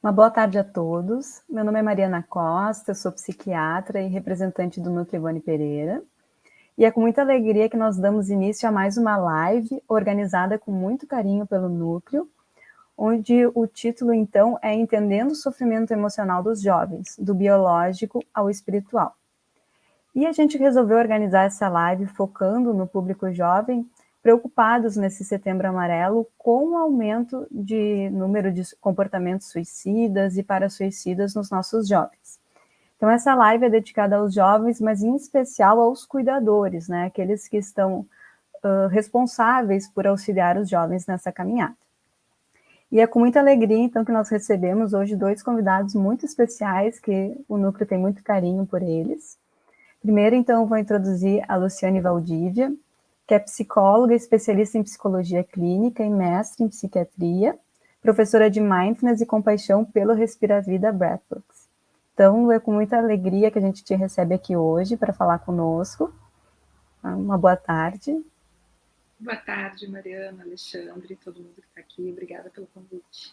Uma boa tarde a todos. Meu nome é Mariana Costa, eu sou psiquiatra e representante do Núcleo Ivone Pereira. E é com muita alegria que nós damos início a mais uma live organizada com muito carinho pelo Núcleo, onde o título, então, é Entendendo o Sofrimento Emocional dos Jovens, do biológico ao espiritual. E a gente resolveu organizar essa live focando no público jovem, preocupados nesse Setembro Amarelo com o aumento de número de comportamentos suicidas e parasuicidas nos nossos jovens. Então, essa live é dedicada aos jovens, mas em especial aos cuidadores, né? Aqueles que estão responsáveis por auxiliar os jovens nessa caminhada. E é com muita alegria, então, que nós recebemos hoje 2 convidados muito especiais, que o Núcleo tem muito carinho por eles. Primeiro, então, eu vou introduzir a Luciane Valdívia, que é psicóloga, especialista em psicologia clínica e mestre em psiquiatria, professora de Mindfulness e Compaixão pelo Respira Vida Breathworks. Então, é com muita alegria que a gente te recebe aqui hoje para falar conosco. Uma boa tarde. Boa tarde, Mariana, Alexandre, todo mundo que está aqui. Obrigada pelo convite.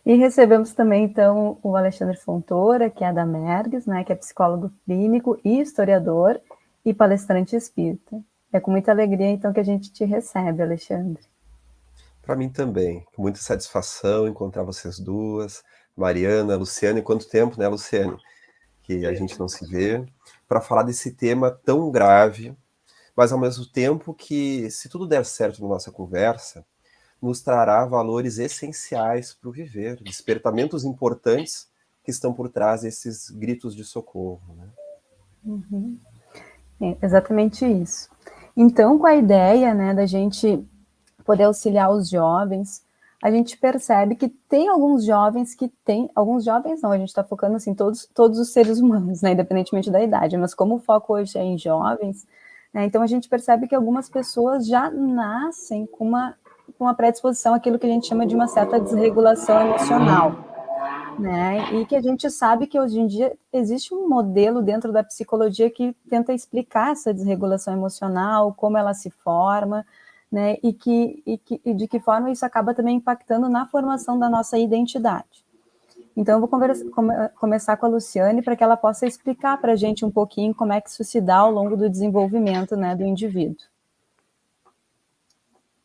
E recebemos também, então, o Alexandre Fontoura, que é da Mergs, né, que é psicólogo clínico e historiador e palestrante espírita. É com muita alegria, então, que a gente te recebe, Alexandre. Para mim também, com muita satisfação encontrar vocês duas, Mariana, Luciane, quanto tempo, né, Luciane, que a gente não se vê, para falar desse tema tão grave, mas ao mesmo tempo que, se tudo der certo na nossa conversa, nos trará valores essenciais para o viver, despertamentos importantes que estão por trás desses gritos de socorro, né? Uhum. É exatamente isso. Então, com a ideia, né, da gente poder auxiliar os jovens, a gente percebe que tem alguns jovens não, a gente está focando assim, todos os seres humanos, né, independentemente da idade, mas como o foco hoje é em jovens, né, então a gente percebe que algumas pessoas já nascem com uma predisposição àquilo que a gente chama de uma certa desregulação emocional, né? E que a gente sabe que hoje em dia existe um modelo dentro da psicologia que tenta explicar essa desregulação emocional, como ela se forma, né? E de que forma isso acaba também impactando na formação da nossa identidade. Então, eu vou começar com a Luciane para que ela possa explicar para a gente um pouquinho como é que isso se dá ao longo do desenvolvimento, né, do indivíduo.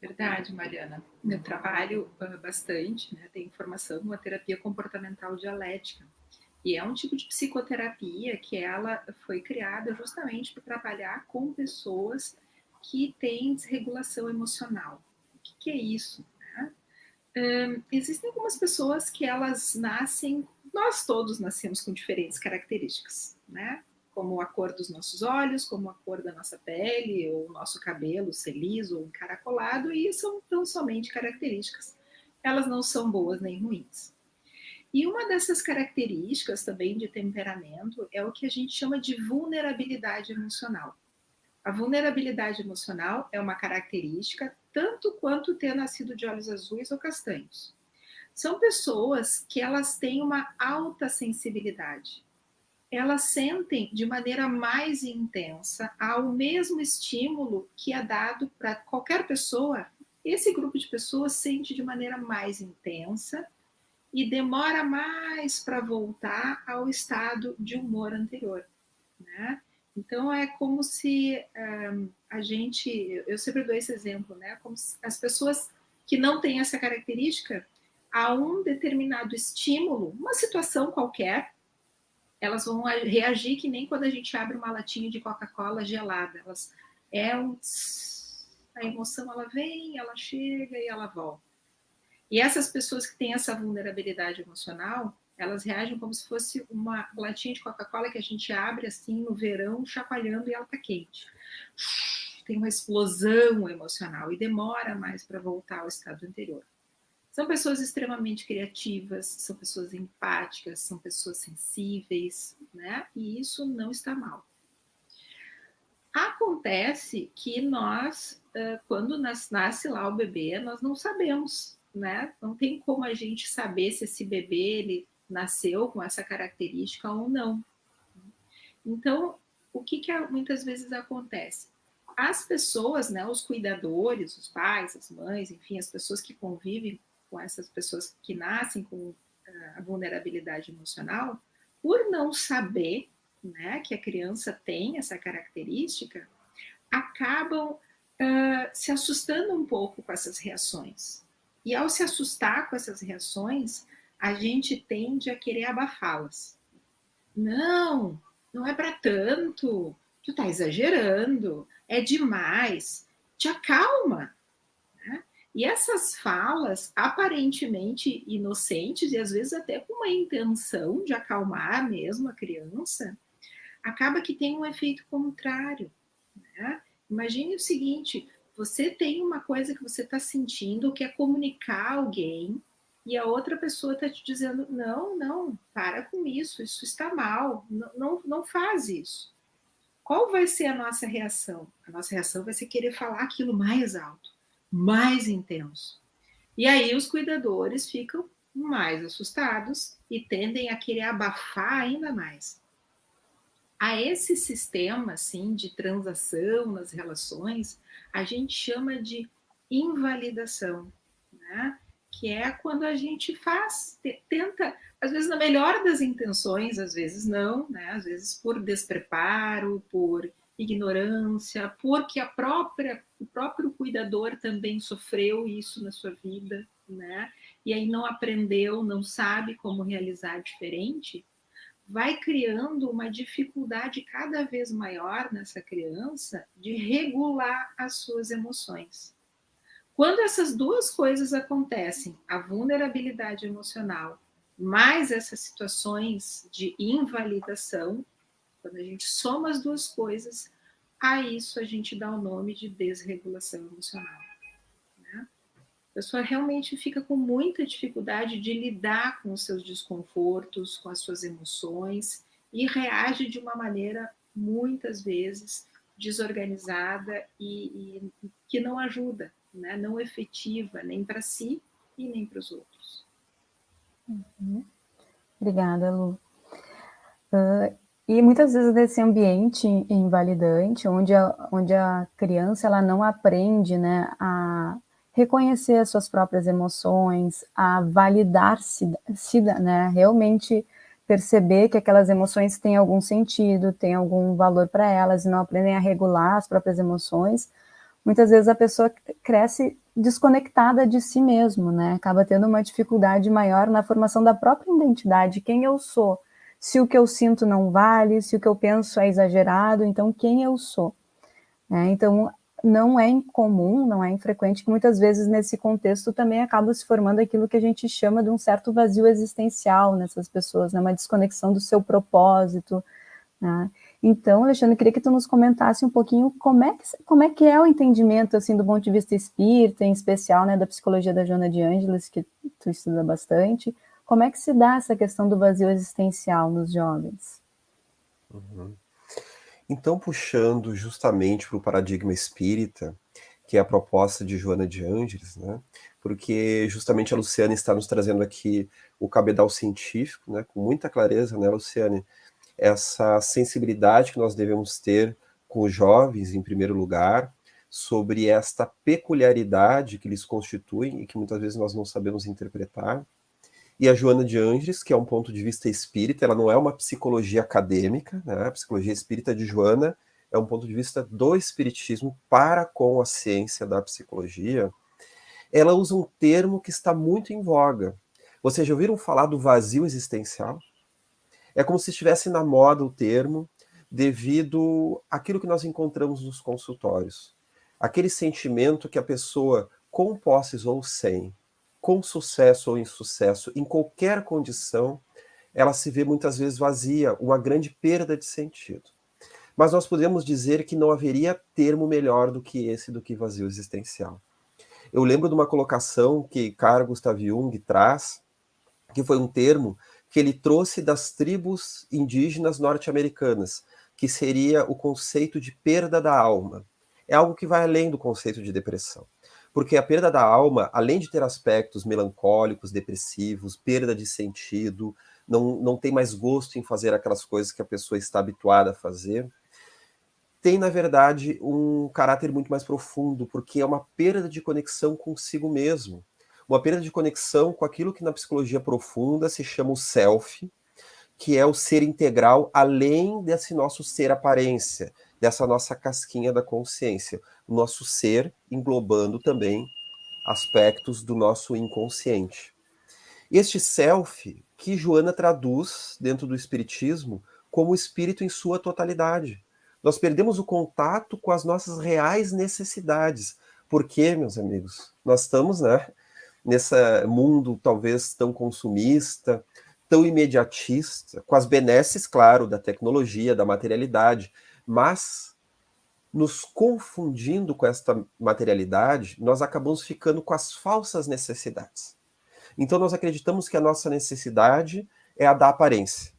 Verdade, Mariana. Eu trabalho bastante, né? Tenho formação na terapia comportamental dialética. E é um tipo de psicoterapia que ela foi criada justamente para trabalhar com pessoas que têm desregulação emocional. O que é isso? Né? Existem algumas pessoas que elas nascem, nós todos nascemos com diferentes características, né? Como a cor dos nossos olhos, como a cor da nossa pele, ou o nosso cabelo ser liso ou encaracolado, e são tão somente características. Elas não são boas nem ruins. E uma dessas características também de temperamento é o que a gente chama de vulnerabilidade emocional. A vulnerabilidade emocional é uma característica tanto quanto ter nascido de olhos azuis ou castanhos. São pessoas que elas têm uma alta sensibilidade. Elas sentem de maneira mais intensa ao mesmo estímulo que é dado para qualquer pessoa. Esse grupo de pessoas sente de maneira mais intensa e demora mais para voltar ao estado de humor anterior, né? Então é como se a gente, eu sempre dou esse exemplo, né? Como se as pessoas que não têm essa característica, a um determinado estímulo, uma situação qualquer, elas vão reagir que nem quando a gente abre uma latinha de Coca-Cola gelada. Elas a emoção ela vem, ela chega e ela volta. E essas pessoas que têm essa vulnerabilidade emocional, elas reagem como se fosse uma latinha de Coca-Cola que a gente abre assim no verão, chacoalhando e ela está quente. Tem uma explosão emocional e demora mais para voltar ao estado anterior. São pessoas extremamente criativas, são pessoas empáticas, são pessoas sensíveis, né? E isso não está mal. Acontece que nós, quando nasce lá o bebê, nós não sabemos, né? Não tem como a gente saber se esse bebê ele nasceu com essa característica ou não. Então, o que muitas vezes acontece? As pessoas, né, os cuidadores, os pais, as mães, enfim, as pessoas que convivem com essas pessoas que nascem com a vulnerabilidade emocional, por não saber, né, que a criança tem essa característica, acabam se assustando um pouco com essas reações. E ao se assustar com essas reações, a gente tende a querer abafá-las. Não, não é para tanto, tu tá exagerando, é demais, te acalma. Né? E essas falas, aparentemente inocentes, e às vezes até com uma intenção de acalmar mesmo a criança, acaba que tem um efeito contrário. Né? Imagine o seguinte, você tem uma coisa que você está sentindo, quer comunicar a alguém, e a outra pessoa está te dizendo, não, não, para com isso está mal, não faz isso. Qual vai ser a nossa reação? A nossa reação vai ser querer falar aquilo mais alto, mais intenso. E aí os cuidadores ficam mais assustados e tendem a querer abafar ainda mais. A esse sistema assim, de transação nas relações, a gente chama de invalidação, né? Que é quando a gente tenta, às vezes na melhor das intenções, às vezes não, né? Às vezes por despreparo, por ignorância, porque o próprio cuidador também sofreu isso na sua vida, né? E aí não aprendeu, não sabe como realizar diferente, vai criando uma dificuldade cada vez maior nessa criança de regular as suas emoções. Quando essas duas coisas acontecem, a vulnerabilidade emocional mais essas situações de invalidação, quando a gente soma as duas coisas, a isso a gente dá o nome de desregulação emocional. Né? A pessoa realmente fica com muita dificuldade de lidar com os seus desconfortos, com as suas emoções, e reage de uma maneira, muitas vezes, desorganizada e que não ajuda, né? Não efetiva, nem para si e nem para os outros. Obrigada, Lu. E muitas vezes desse ambiente invalidante, onde a criança ela não aprende, né, a reconhecer as suas próprias emoções, a validar-se, né, realmente perceber que aquelas emoções têm algum sentido, têm algum valor para elas, e não aprendem a regular as próprias emoções, muitas vezes a pessoa cresce desconectada de si mesmo, né, acaba tendo uma dificuldade maior na formação da própria identidade, quem eu sou. Se o que eu sinto não vale, se o que eu penso é exagerado, então quem eu sou? Então, não é incomum, não é infrequente que muitas vezes nesse contexto também acaba se formando aquilo que a gente chama de um certo vazio existencial nessas pessoas, né? Uma desconexão do seu propósito. Né? Então, Alexandre, eu queria que tu nos comentasse um pouquinho como é que é o entendimento, assim, do ponto de vista espírita, em especial, né, da psicologia da Joana de Ângeles, que tu estuda bastante. Como é que se dá essa questão do vazio existencial nos jovens? Uhum. Então, puxando justamente para o paradigma espírita, que é a proposta de Joana de Ângeles, né? Porque justamente a Luciane está nos trazendo aqui o cabedal científico, né? Com muita clareza, né, Luciane? Essa sensibilidade que nós devemos ter com os jovens, em primeiro lugar, sobre esta peculiaridade que lhes constitui e que muitas vezes nós não sabemos interpretar. E a Joana de Ângeles, que é um ponto de vista espírita, ela não é uma psicologia acadêmica, né? A psicologia espírita de Joana é um ponto de vista do espiritismo para com a ciência da psicologia. Ela usa um termo que está muito em voga. Vocês já ouviram falar do vazio existencial? É como se estivesse na moda o termo, devido àquilo que nós encontramos nos consultórios. Aquele sentimento que a pessoa, com posses ou sem, com sucesso ou insucesso, em qualquer condição, ela se vê muitas vezes vazia, uma grande perda de sentido. Mas nós podemos dizer que não haveria termo melhor do que esse, do que vazio existencial. Eu lembro de uma colocação que Carl Gustav Jung traz, que foi um termo que ele trouxe das tribos indígenas norte-americanas, que seria o conceito de perda da alma. É algo que vai além do conceito de depressão. Porque a perda da alma, além de ter aspectos melancólicos, depressivos, perda de sentido, não tem mais gosto em fazer aquelas coisas que a pessoa está habituada a fazer, tem, na verdade, um caráter muito mais profundo, porque é uma perda de conexão consigo mesmo. uma perda de conexão com aquilo que na psicologia profunda se chama o self, que é o ser integral além desse nosso ser aparência, dessa nossa casquinha da consciência, o nosso ser englobando também aspectos do nosso inconsciente. Este self que Joana traduz dentro do espiritismo como o espírito em sua totalidade. Nós perdemos o contato com as nossas reais necessidades. Porque, meus amigos, nós estamos, né, nesse mundo talvez tão consumista, tão imediatista, com as benesses, claro, da tecnologia, da materialidade, mas nos confundindo com esta materialidade, nós acabamos ficando com as falsas necessidades. Então nós acreditamos que a nossa necessidade é a da aparência.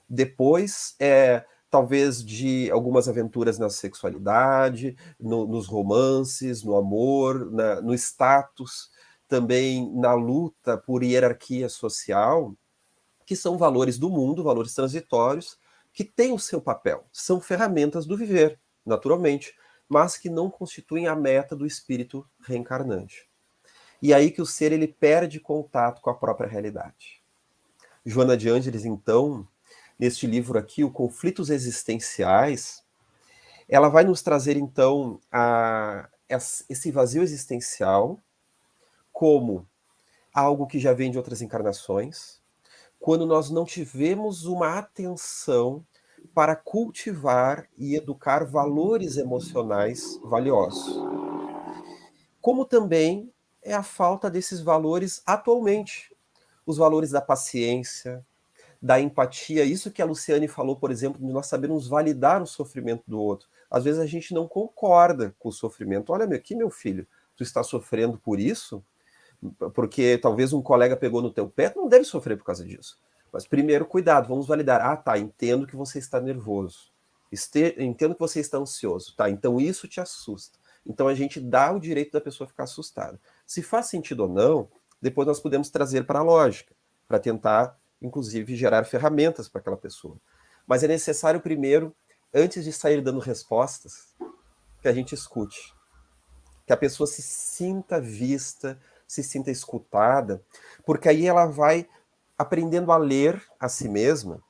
Depois talvez de algumas aventuras na sexualidade, nos romances, no amor, no status, também na luta por hierarquia social, que são valores do mundo, valores transitórios, que têm o seu papel, são ferramentas do viver, naturalmente, mas que não constituem a meta do espírito reencarnante. E aí que o ser ele perde contato com a própria realidade. Joana de Ângeles, então, neste livro aqui, o Conflitos Existenciais, ela vai nos trazer, então, esse vazio existencial como algo que já vem de outras encarnações, quando nós não tivemos uma atenção para cultivar e educar valores emocionais valiosos. Como também é a falta desses valores atualmente. Os valores da paciência, da empatia, isso que a Luciane falou, por exemplo, de nós sabermos validar o sofrimento do outro. Às vezes a gente não concorda com o sofrimento. Olha, aqui, meu filho, tu está sofrendo por isso? Porque talvez um colega pegou no teu pé, tu não deve sofrer por causa disso. Mas primeiro, cuidado, vamos validar. Ah, tá, entendo que você está nervoso. Entendo que você está ansioso. Tá, então isso te assusta. Então a gente dá o direito da pessoa ficar assustada. Se faz sentido ou não, depois nós podemos trazer para a lógica, para tentar, inclusive, gerar ferramentas para aquela pessoa. Mas é necessário primeiro, antes de sair dando respostas, que a gente escute. Que a pessoa se sinta vista, se sinta escutada, porque aí ela vai aprendendo a ler a si mesma,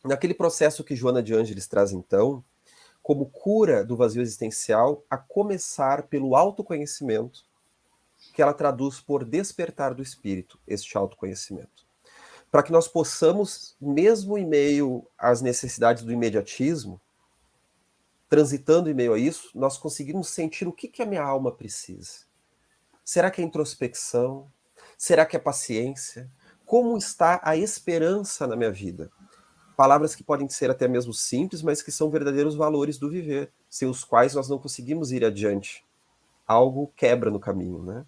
naquele processo que Joana de Ângeles traz então, como cura do vazio existencial, a começar pelo autoconhecimento, que ela traduz por despertar do espírito, este autoconhecimento. Para que nós possamos, mesmo em meio às necessidades do imediatismo, transitando em meio a isso, nós conseguimos sentir o que a minha alma precisa. Será que é introspecção? Será que é paciência? Como está a esperança na minha vida? Palavras que podem ser até mesmo simples, mas que são verdadeiros valores do viver, sem os quais nós não conseguimos ir adiante. Algo quebra no caminho, né?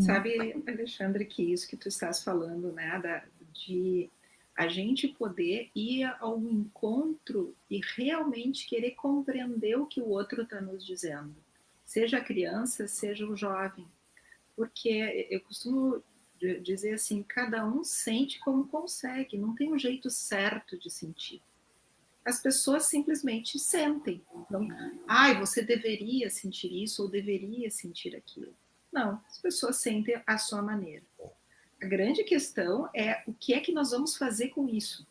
Sabe, Alexandre, que isso que tu estás falando, né, de a gente poder ir ao encontro e realmente querer compreender o que o outro está nos dizendo, seja a criança, seja o jovem, porque eu costumo dizer assim, cada um sente como consegue, não tem um jeito certo de sentir. As pessoas simplesmente sentem. Não, você deveria sentir isso ou deveria sentir aquilo. Não, as pessoas sentem à sua maneira. A grande questão é o que é que nós vamos fazer com isso.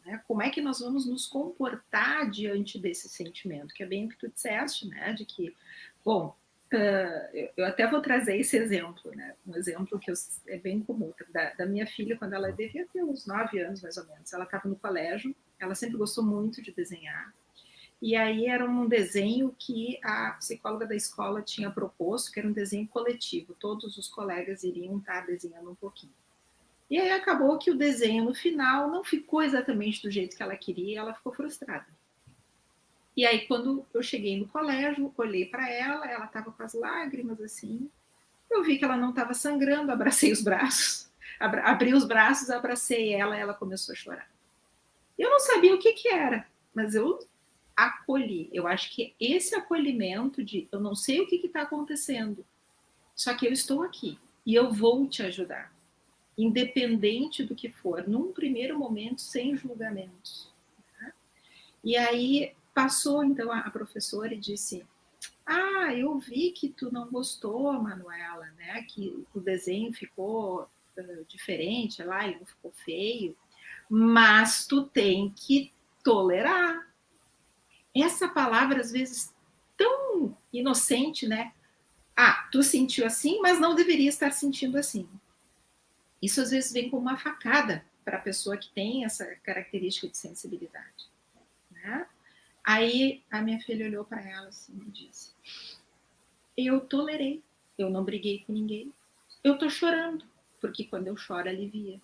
Né? Como é que nós vamos nos comportar diante desse sentimento? Que é bem o que tu disseste, né? De que, bom, eu até vou trazer esse exemplo, né? Um exemplo que é bem comum, da minha filha, quando ela devia ter uns 9 anos, mais ou menos. Ela estava no colégio, ela sempre gostou muito de desenhar, e aí era um desenho que a psicóloga da escola tinha proposto, que era um desenho coletivo, todos os colegas iriam estar desenhando um pouquinho. E aí acabou que o desenho, no final, não ficou exatamente do jeito que ela queria, ela ficou frustrada. E aí, quando eu cheguei no colégio, olhei para ela estava com as lágrimas assim. Eu vi que ela não estava sangrando, abracei os braços, abri os braços, abracei ela começou a chorar. Eu não sabia o que era, mas eu acolhi. Eu acho que esse acolhimento de eu não sei o que está acontecendo, só que eu estou aqui e eu vou te ajudar, independente do que for, num primeiro momento, sem julgamentos. Tá? E aí passou, então, a professora e disse, eu vi que tu não gostou, Manuela, né? Que o desenho ficou diferente lá, ele não ficou feio, mas tu tem que tolerar. Essa palavra, às vezes, tão inocente, né? Tu sentiu assim, mas não deveria estar sentindo assim. Isso, às vezes, vem como uma facada para a pessoa que tem essa característica de sensibilidade, né? Aí, a minha filha olhou para ela assim e disse: eu tolerei, eu não briguei com ninguém, eu tô chorando, porque quando eu choro, alivia,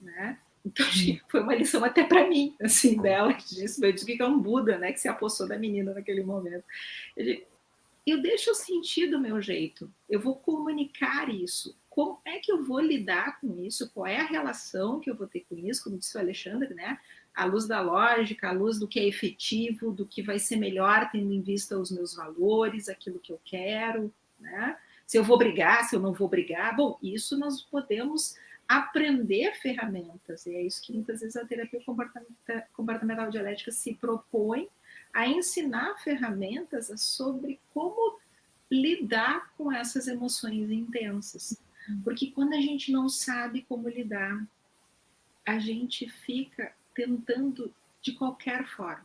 né? Então, foi uma lição até para mim, assim, dela, que disse, eu disse que é um Buda, né, que se apossou da menina naquele momento. Eu deixo eu sentir do meu jeito, eu vou comunicar isso. Como é que eu vou lidar com isso? Qual é a relação que eu vou ter com isso? Como disse o Alexandre, né? À luz da lógica, à luz do que é efetivo, do que vai ser melhor, tendo em vista os meus valores, aquilo que eu quero, né? Se eu vou brigar, se eu não vou brigar. Bom, isso nós podemos aprender ferramentas, e é isso que muitas vezes a terapia comportamental dialética se propõe a ensinar ferramentas sobre como lidar com essas emoções intensas. Porque quando a gente não sabe como lidar, a gente fica tentando de qualquer forma.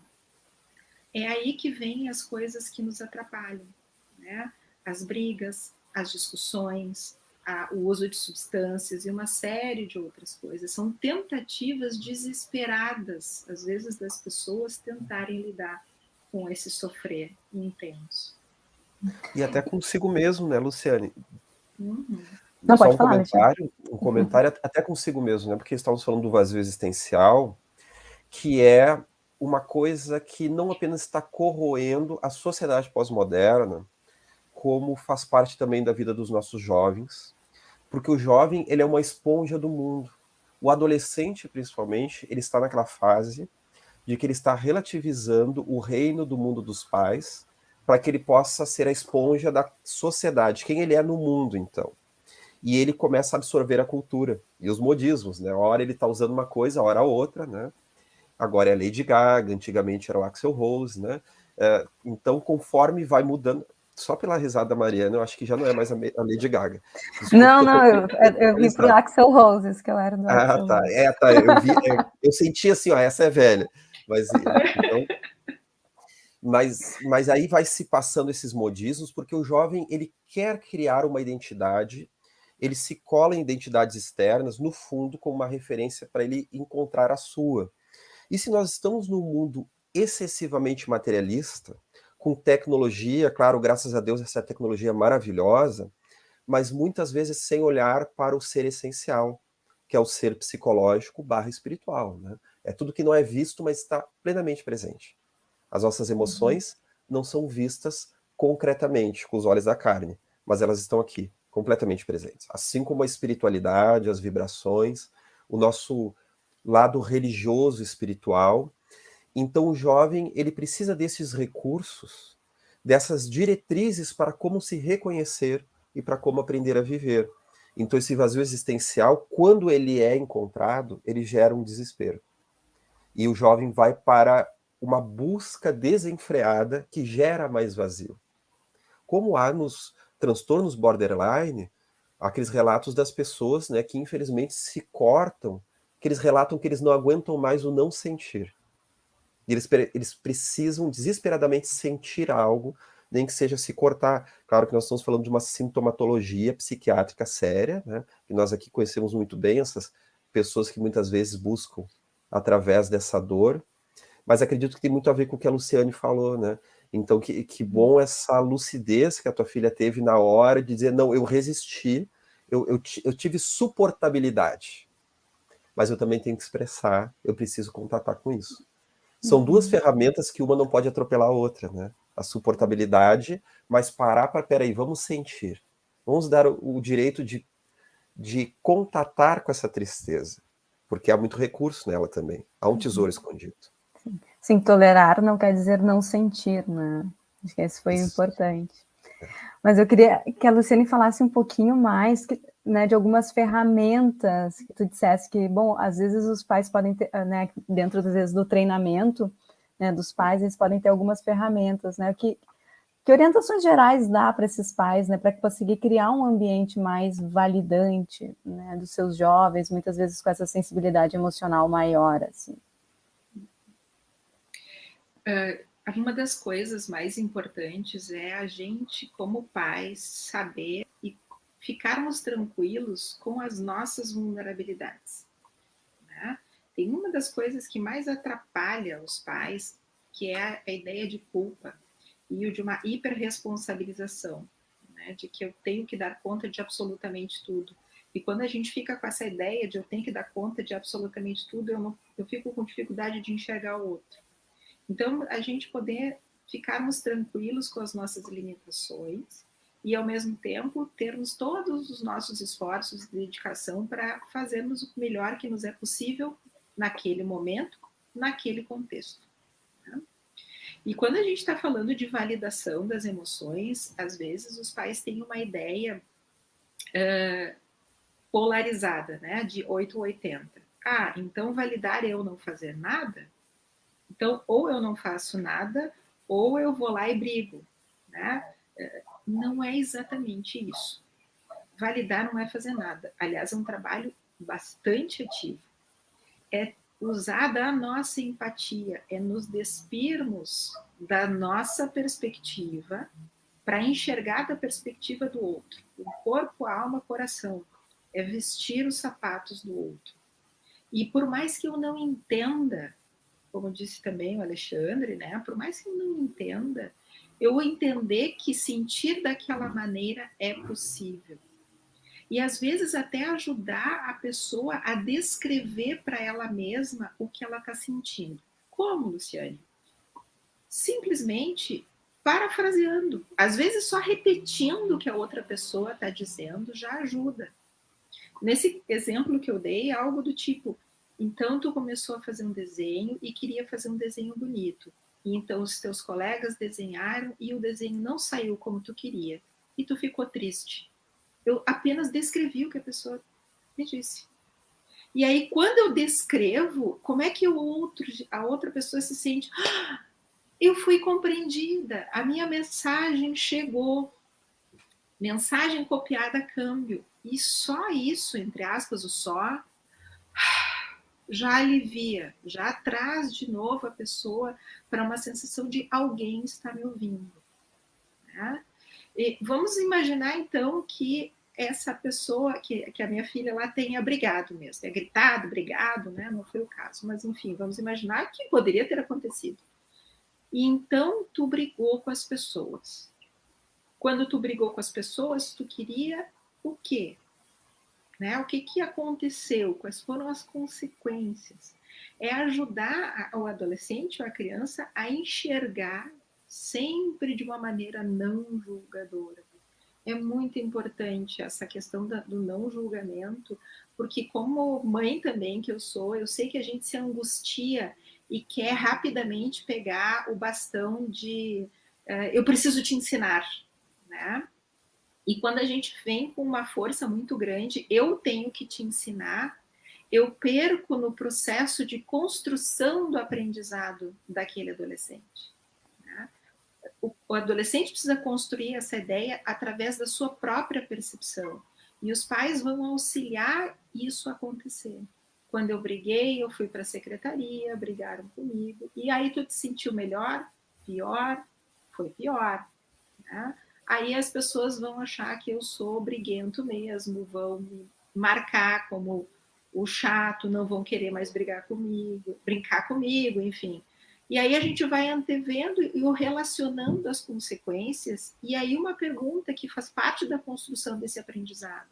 É aí que vem as coisas que nos atrapalham, né? As brigas, as discussões, o uso de substâncias e uma série de outras coisas. São tentativas desesperadas, às vezes, das pessoas tentarem lidar com esse sofrer intenso. E até consigo mesmo, né, Luciane? Uhum. Não, Só pode falar, Alexandre. um comentário até consigo mesmo, né? Porque estamos falando do vazio existencial, que é uma coisa que não apenas está corroendo a sociedade pós-moderna, como faz parte também da vida dos nossos jovens, porque o jovem, ele é uma esponja do mundo. O adolescente, principalmente, ele está naquela fase de que ele está relativizando o reino do mundo dos pais para que ele possa ser a esponja da sociedade, quem ele é no mundo, então. E ele começa a absorver a cultura e os modismos, né? A hora ele está usando uma coisa, a hora outra, né? Agora é a Lady Gaga, antigamente era o Axl Rose, né? Então, conforme vai mudando, só pela risada da Mariana, eu acho que já não é mais a Lady Gaga. Desculpa, Não, eu vi pro Axl Rose, que eu era do Axl tá. Rose. Eu vi, eu senti assim, ó, essa é velha. Então, mas aí vai se passando esses modismos, porque o jovem, ele quer criar uma identidade, ele se cola em identidades externas, no fundo, como uma referência para ele encontrar a sua. E se nós estamos num mundo excessivamente materialista, com tecnologia, claro, graças a Deus essa tecnologia é maravilhosa, mas muitas vezes sem olhar para o ser essencial, que é o ser psicológico / espiritual, né? É tudo que não é visto, mas está plenamente presente. As nossas emoções não são vistas concretamente com os olhos da carne, mas elas estão aqui, completamente presentes. Assim como a espiritualidade, as vibrações, o nosso lado religioso espiritual. Então o jovem, ele precisa desses recursos, dessas diretrizes para como se reconhecer e para como aprender a viver. Então esse vazio existencial, quando ele é encontrado, ele gera um desespero. E o jovem vai para uma busca desenfreada que gera mais vazio. Como há nos transtornos borderline, aqueles relatos das pessoas, né, que infelizmente se cortam, que eles relatam que eles não aguentam mais o não sentir. E eles precisam desesperadamente sentir algo, nem que seja se cortar. Claro que nós estamos falando de uma sintomatologia psiquiátrica séria, né, que nós aqui conhecemos muito bem, essas pessoas que muitas vezes buscam através dessa dor, mas acredito que tem muito a ver com o que a Luciane falou, né? Então, que bom essa lucidez que a tua filha teve na hora de dizer, não, eu resisti, eu tive suportabilidade, mas eu também tenho que expressar, eu preciso contatar com isso. São duas ferramentas que uma não pode atropelar a outra, né? A suportabilidade, mas parar para, peraí, vamos sentir. Vamos dar o direito de contatar com essa tristeza, porque há muito recurso nela também. Há um tesouro escondido. Sim, tolerar não quer dizer não sentir, né? Acho que esse foi importante. Mas eu queria que a Luciane falasse um pouquinho mais, né, de algumas ferramentas que tu dissesse que, bom, às vezes os pais podem ter, né, dentro às vezes do treinamento, né, dos pais, eles podem ter algumas ferramentas, né, que Que orientações gerais dá para esses pais, né, para conseguir criar um ambiente mais validante, né, dos seus jovens, muitas vezes com essa sensibilidade emocional maior, assim? Uma das coisas mais importantes é a gente, como pais, saber e ficarmos tranquilos com as nossas vulnerabilidades, né? Tem uma das coisas que mais atrapalha os pais, que é a ideia de culpa e o de uma hiperresponsabilização, né? De que eu tenho que dar conta de absolutamente tudo. E quando a gente fica com essa ideia de eu tenho que dar conta de absolutamente tudo, eu fico com dificuldade de enxergar o outro. Então, a gente poder ficarmos tranquilos com as nossas limitações e, ao mesmo tempo, termos todos os nossos esforços de dedicação para fazermos o melhor que nos é possível naquele momento, naquele contexto. Né? E quando a gente está falando de validação das emoções, às vezes os pais têm uma ideia polarizada, né, de 8 ou 80. Ah, então validar eu não fazer nada? Então, ou eu não faço nada, ou eu vou lá e brigo, né? Não é exatamente isso. Validar não é fazer nada. Aliás, é um trabalho bastante ativo. É usar da nossa empatia, é nos despirmos da nossa perspectiva para enxergar da perspectiva do outro. O corpo, a alma, coração. É vestir os sapatos do outro. E por mais que eu não entenda, como disse também o Alexandre, né? Por mais que eu não entenda, eu entender que sentir daquela maneira é possível. E às vezes até ajudar a pessoa a descrever para ela mesma o que ela está sentindo. Como, Luciane? Simplesmente parafraseando. Às vezes só repetindo o que a outra pessoa está dizendo já ajuda. Nesse exemplo que eu dei, é algo do tipo: então tu começou a fazer um desenho e queria fazer um desenho bonito. E então os teus colegas desenharam e o desenho não saiu como tu queria. E tu ficou triste. Eu apenas descrevi o que a pessoa me disse. E aí, quando eu descrevo, como é que a outra pessoa se sente? Ah, eu fui compreendida, a minha mensagem chegou. Mensagem copiada a câmbio. E só isso, entre aspas, o só, já alivia, já traz de novo a pessoa para uma sensação de alguém está me ouvindo. Né? E vamos imaginar, então, que essa pessoa, que a minha filha lá tenha brigado mesmo, tenha gritado, brigado, né? Não foi o caso, mas enfim, vamos imaginar que poderia ter acontecido. E então tu brigou com as pessoas. Quando tu brigou com as pessoas, tu queria o quê? Né? O que aconteceu? Quais foram as consequências? É ajudar o adolescente ou a criança a enxergar sempre de uma maneira não julgadora. É muito importante essa questão do não julgamento, porque como mãe também que eu sou, eu sei que a gente se angustia e quer rapidamente pegar o bastão de eu preciso te ensinar, né? E quando a gente vem com uma força muito grande, eu tenho que te ensinar, eu perco no processo de construção do aprendizado daquele adolescente. Né? O adolescente precisa construir essa ideia através da sua própria percepção. E os pais vão auxiliar isso acontecer. Quando eu briguei, eu fui para a secretaria, brigaram comigo. E aí tu te sentiu melhor? Pior? Foi pior. Né? Aí as pessoas vão achar que eu sou briguento mesmo, vão me marcar como o chato, não vão querer mais brincar comigo, enfim. E aí a gente vai antevendo e relacionando as consequências, e aí uma pergunta que faz parte da construção desse aprendizado.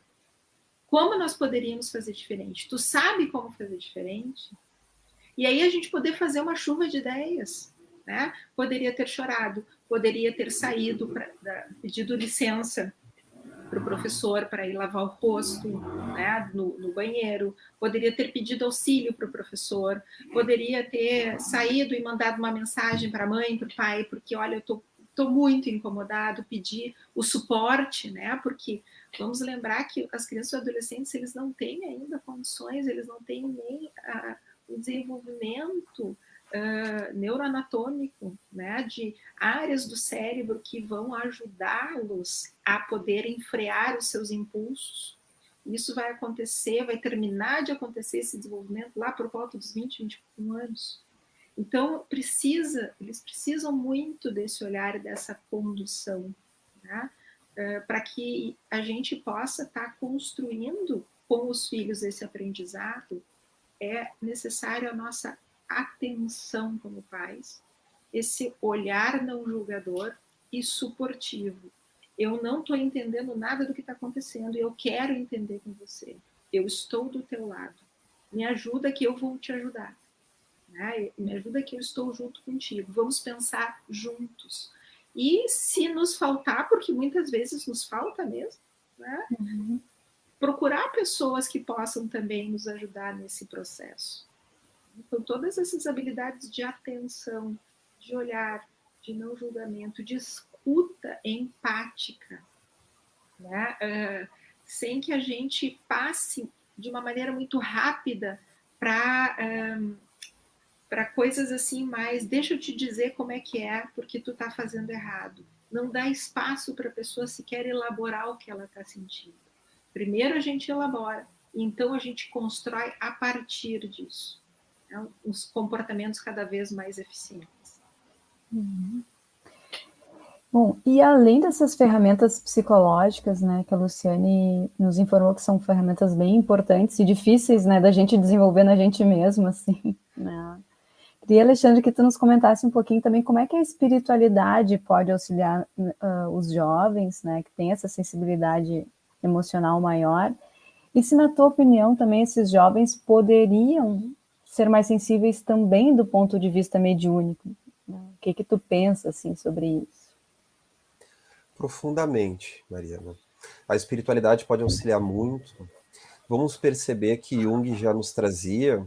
Como nós poderíamos fazer diferente? Tu sabe como fazer diferente? E aí a gente poder fazer uma chuva de ideias. Né? Poderia ter chorado, poderia ter saído, pedido licença para o professor para ir lavar o rosto, né, no banheiro, poderia ter pedido auxílio para o professor, poderia ter saído e mandado uma mensagem para a mãe, para o pai, porque, olha, eu estou muito incomodado, pedir o suporte, né, porque vamos lembrar que as crianças e adolescentes, eles não têm ainda condições, eles não têm nem o desenvolvimento neuroanatômico, né, de áreas do cérebro que vão ajudá-los a poderem frear os seus impulsos. Isso vai acontecer, vai terminar de acontecer esse desenvolvimento lá por volta dos 20, 21 anos. Então, eles precisam muito desse olhar e dessa condução, né? Para que a gente possa estar construindo com os filhos esse aprendizado, é necessário a nossa atenção como pais, esse olhar não julgador e suportivo. Eu não estou entendendo nada do que está acontecendo, eu quero entender com você. Eu estou do teu lado. Me ajuda que eu vou te ajudar. Né? Me ajuda que eu estou junto contigo. Vamos pensar juntos. E se nos faltar, porque muitas vezes nos falta mesmo, né? Procurar pessoas que possam também nos ajudar nesse processo. Então, todas essas habilidades de atenção, de olhar, de não julgamento, de escuta empática, né? Sem que a gente passe de uma maneira muito rápida para coisas assim mais, deixa eu te dizer como é que é, porque tu está fazendo errado. Não dá espaço para a pessoa sequer elaborar o que ela está sentindo. Primeiro a gente elabora, e então a gente constrói a partir disso. Né? Os comportamentos cada vez mais eficientes. Bom, e além dessas ferramentas psicológicas, né, que a Luciane nos informou que são ferramentas bem importantes e difíceis, né, da gente desenvolver na gente mesmo, assim, né? Queria, Alexandre, que tu nos comentasse um pouquinho também como é que a espiritualidade pode auxiliar os jovens, né, que têm essa sensibilidade emocional maior, e se, na tua opinião, também esses jovens poderiam ser mais sensíveis também do ponto de vista mediúnico, né? O que tu pensa, assim, sobre isso? Profundamente, Mariana. A espiritualidade pode auxiliar muito. Vamos perceber que Jung já nos trazia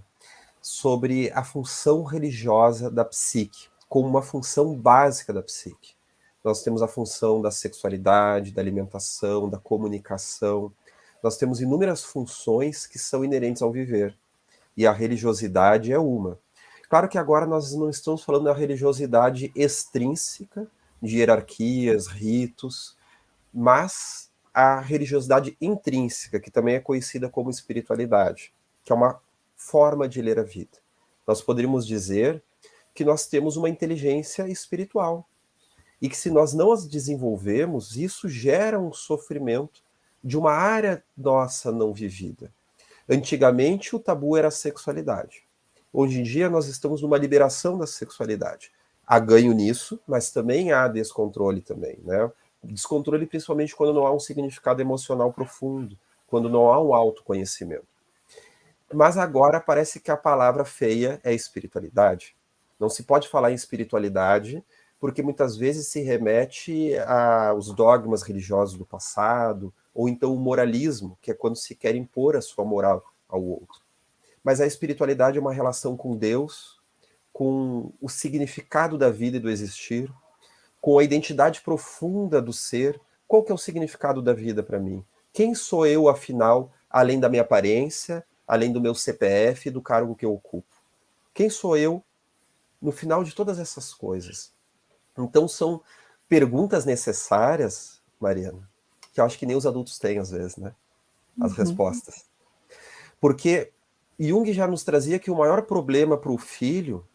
sobre a função religiosa da psique, como uma função básica da psique. Nós temos a função da sexualidade, da alimentação, da comunicação. Nós temos inúmeras funções que são inerentes ao viver. E a religiosidade é uma. Claro que agora nós não estamos falando da religiosidade extrínseca, de hierarquias, ritos, mas a religiosidade intrínseca, que também é conhecida como espiritualidade, que é uma forma de ler a vida. Nós poderíamos dizer que nós temos uma inteligência espiritual e que se nós não as desenvolvemos, isso gera um sofrimento de uma área nossa não vivida. Antigamente o tabu era a sexualidade. Hoje em dia nós estamos numa liberação da sexualidade. Há ganho nisso, mas também há descontrole também, né? Descontrole principalmente quando não há um significado emocional profundo, quando não há um autoconhecimento. Mas agora parece que a palavra feia é espiritualidade. Não se pode falar em espiritualidade, porque muitas vezes se remete aos dogmas religiosos do passado, ou então o moralismo, que é quando se quer impor a sua moral ao outro. Mas a espiritualidade é uma relação com Deus, com o significado da vida e do existir, com a identidade profunda do ser. Qual que é o significado da vida para mim? Quem sou eu, afinal, além da minha aparência, além do meu CPF e do cargo que eu ocupo? Quem sou eu no final de todas essas coisas? Então são perguntas necessárias, Mariana, que eu acho que nem os adultos têm às vezes, né? As respostas. Porque Jung já nos trazia que o maior problema para o filho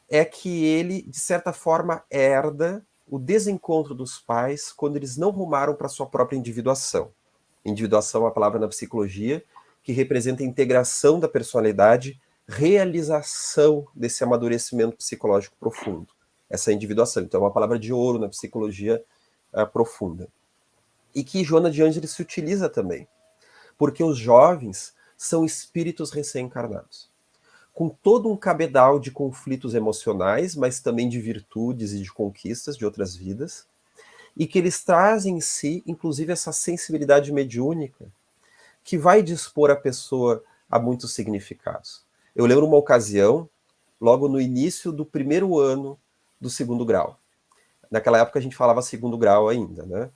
é que ele, de certa forma, herda o desencontro dos pais quando eles não rumaram para a sua própria individuação. Individuação é uma palavra na psicologia que representa a integração da personalidade, realização desse amadurecimento psicológico profundo. Essa individuação. Então é uma palavra de ouro na psicologia profunda. E que Joana de Ângeles se utiliza também. Porque os jovens são espíritos recém-encarnados, com todo um cabedal de conflitos emocionais, mas também de virtudes e de conquistas de outras vidas, e que eles trazem em si, inclusive, essa sensibilidade mediúnica, que vai dispor a pessoa a muitos significados. Eu lembro uma ocasião, logo no início do primeiro ano do segundo grau. Naquela época a gente falava segundo grau ainda, né?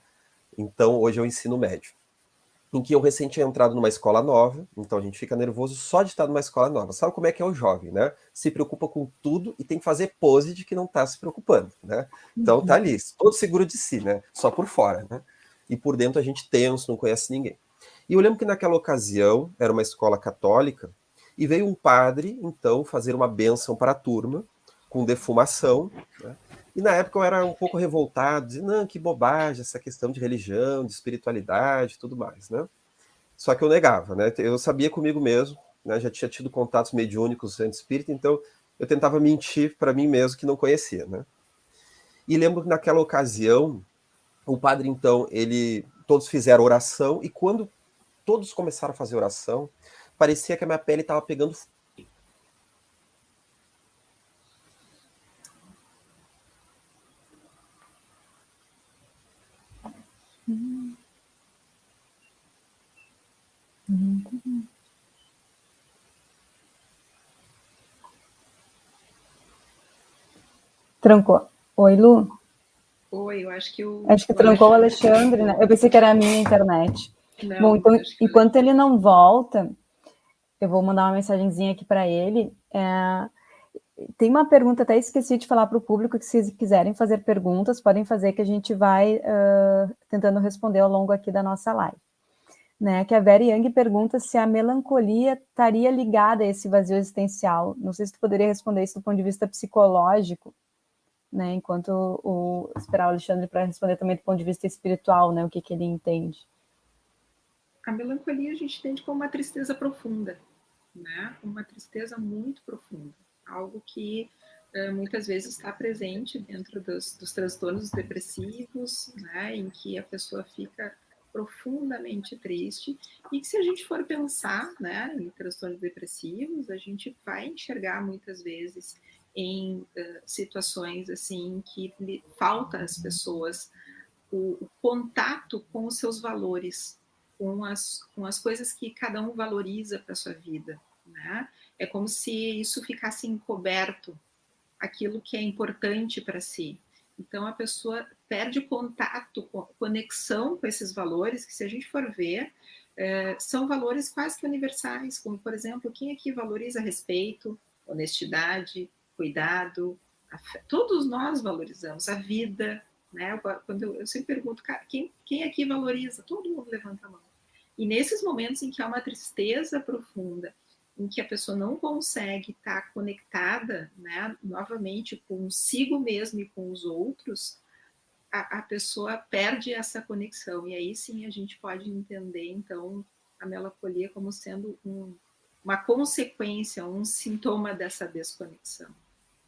Então, hoje é o ensino médio. em que eu recém tinha entrado numa escola nova, então a gente fica nervoso só de estar numa escola nova. Sabe como é que é o jovem, né? Se preocupa com tudo e tem que fazer pose de que não está se preocupando, né? Então tá ali, todo seguro de si, né? Só por fora, né? E por dentro a gente tenso, não conhece ninguém. E eu lembro que naquela ocasião, era uma escola católica, e veio um padre, então, fazer uma bênção para a turma, com defumação, né? E na época eu era um pouco revoltado, dizia, não, que bobagem essa questão de religião, de espiritualidade e tudo mais, né? Só que eu negava, né? Eu sabia comigo mesmo, né? Já tinha tido contatos mediúnicos antes espírita, então eu tentava mentir para mim mesmo que não conhecia, né? E lembro que naquela ocasião, o padre, então, todos fizeram oração, e quando todos começaram a fazer oração, parecia que a minha pele estava pegando. Trancou. Oi, Lu? Oi, eu acho que Acho que o trancou o Alexandre Alexandre, né? trancou. Eu pensei que era a minha internet. Bom, Não, então, acho que o enquanto Alexandre. ele não volta, eu vou mandar uma mensagenzinha aqui para ele. Tem uma pergunta, até esqueci de falar para o público, que se quiserem fazer perguntas, podem fazer, que a gente vai tentando responder ao longo aqui da nossa live. Né, que a Vera Young pergunta se a melancolia estaria ligada a esse vazio existencial. Não sei se tu poderia responder isso do ponto de vista psicológico, né, enquanto esperar o Alexandre para responder também do ponto de vista espiritual, né, o que ele entende. A melancolia a gente entende como uma tristeza profunda, né? Uma tristeza muito profunda, algo que muitas vezes está presente dentro dos transtornos depressivos, né? Em que a pessoa fica profundamente triste, e que, se a gente for pensar, né, em transtornos depressivos, a gente vai enxergar muitas vezes em situações assim que falta às pessoas o contato com os seus valores, com as coisas que cada um valoriza para a sua vida, né? É como se isso ficasse encoberto, aquilo que é importante para si. Então a pessoa perde contato, conexão com esses valores, que, se a gente for ver, são valores quase que universais, como, por exemplo, quem aqui valoriza respeito, honestidade, cuidado? Todos nós valorizamos a vida, né? Quando eu sempre pergunto, cara, quem aqui valoriza? Todo mundo levanta a mão. E nesses momentos em que há uma tristeza profunda, em que a pessoa não consegue estar conectada, né, novamente consigo mesmo e com os outros, a pessoa perde essa conexão. E aí sim a gente pode entender, então, a melancolia como sendo uma consequência, um sintoma dessa desconexão.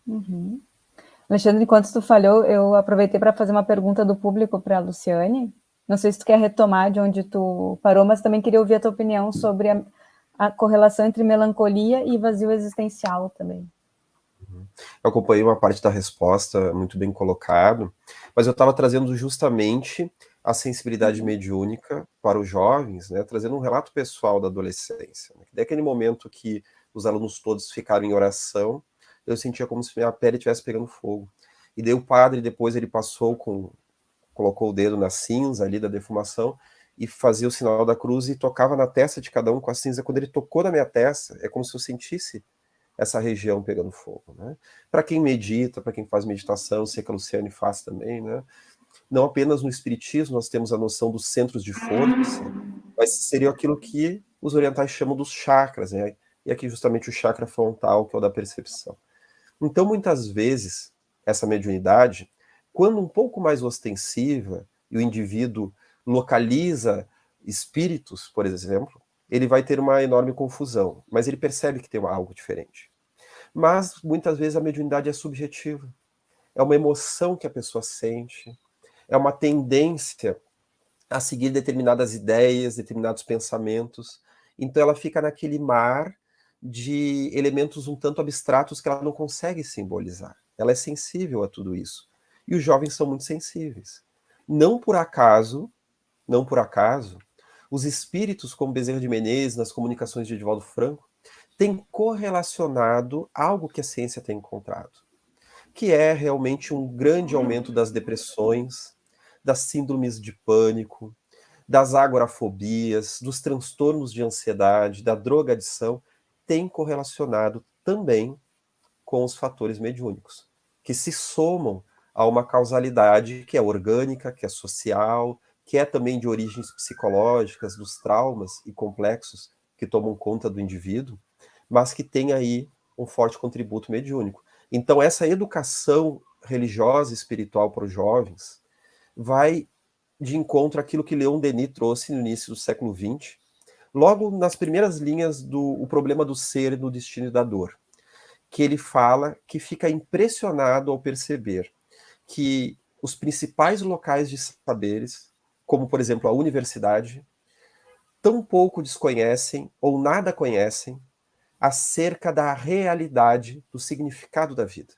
Uhum. Alexandre, enquanto tu falhou, eu aproveitei para fazer uma pergunta do público para a Luciane. Não sei se tu quer retomar de onde tu parou, mas também queria ouvir a tua opinião sobre a correlação entre melancolia e vazio existencial também. Eu acompanhei uma parte da resposta, muito bem colocado, mas eu estava trazendo justamente a sensibilidade mediúnica para os jovens, né, trazendo um relato pessoal da adolescência. Né, daquele momento que os alunos todos ficaram em oração, eu sentia como se minha pele estivesse pegando fogo. E daí o padre, depois, ele colocou o dedo na cinza ali da defumação e fazia o sinal da cruz e tocava na testa de cada um com a cinza. Quando ele tocou na minha testa, é como se eu sentisse essa região pegando fogo, né? Para quem medita, para quem faz meditação, sei que a Luciane faz também, né? Não apenas no espiritismo nós temos a noção dos centros de força, mas seria aquilo que os orientais chamam dos chakras, né? E aqui justamente o chakra frontal, que é o da percepção. Então, muitas vezes, essa mediunidade, quando um pouco mais ostensiva, e o indivíduo localiza espíritos, por exemplo, ele vai ter uma enorme confusão, mas ele percebe que tem algo diferente. Mas, muitas vezes, a mediunidade é subjetiva. É uma emoção que a pessoa sente, é uma tendência a seguir determinadas ideias, determinados pensamentos. Então, ela fica naquele mar de elementos um tanto abstratos que ela não consegue simbolizar. Ela é sensível a tudo isso. E os jovens são muito sensíveis. Não por acaso, não por acaso, os espíritos, como Bezerra de Menezes, nas comunicações de Edivaldo Franco, têm correlacionado algo que a ciência tem encontrado, que é realmente um grande aumento das depressões, das síndromes de pânico, das agorafobias, dos transtornos de ansiedade, da drogadição, tem correlacionado também com os fatores mediúnicos, que se somam a uma causalidade que é orgânica, que é social, que é também de origens psicológicas, dos traumas e complexos que tomam conta do indivíduo, mas que tem aí um forte contributo mediúnico. Então, essa educação religiosa e espiritual para os jovens vai de encontro àquilo que Leon Denis trouxe no início do século XX, logo nas primeiras linhas do O Problema do Ser, do Destino e da Dor, que ele fala que fica impressionado ao perceber que os principais locais de saberes, como, por exemplo, a universidade, tão pouco desconhecem ou nada conhecem acerca da realidade do significado da vida,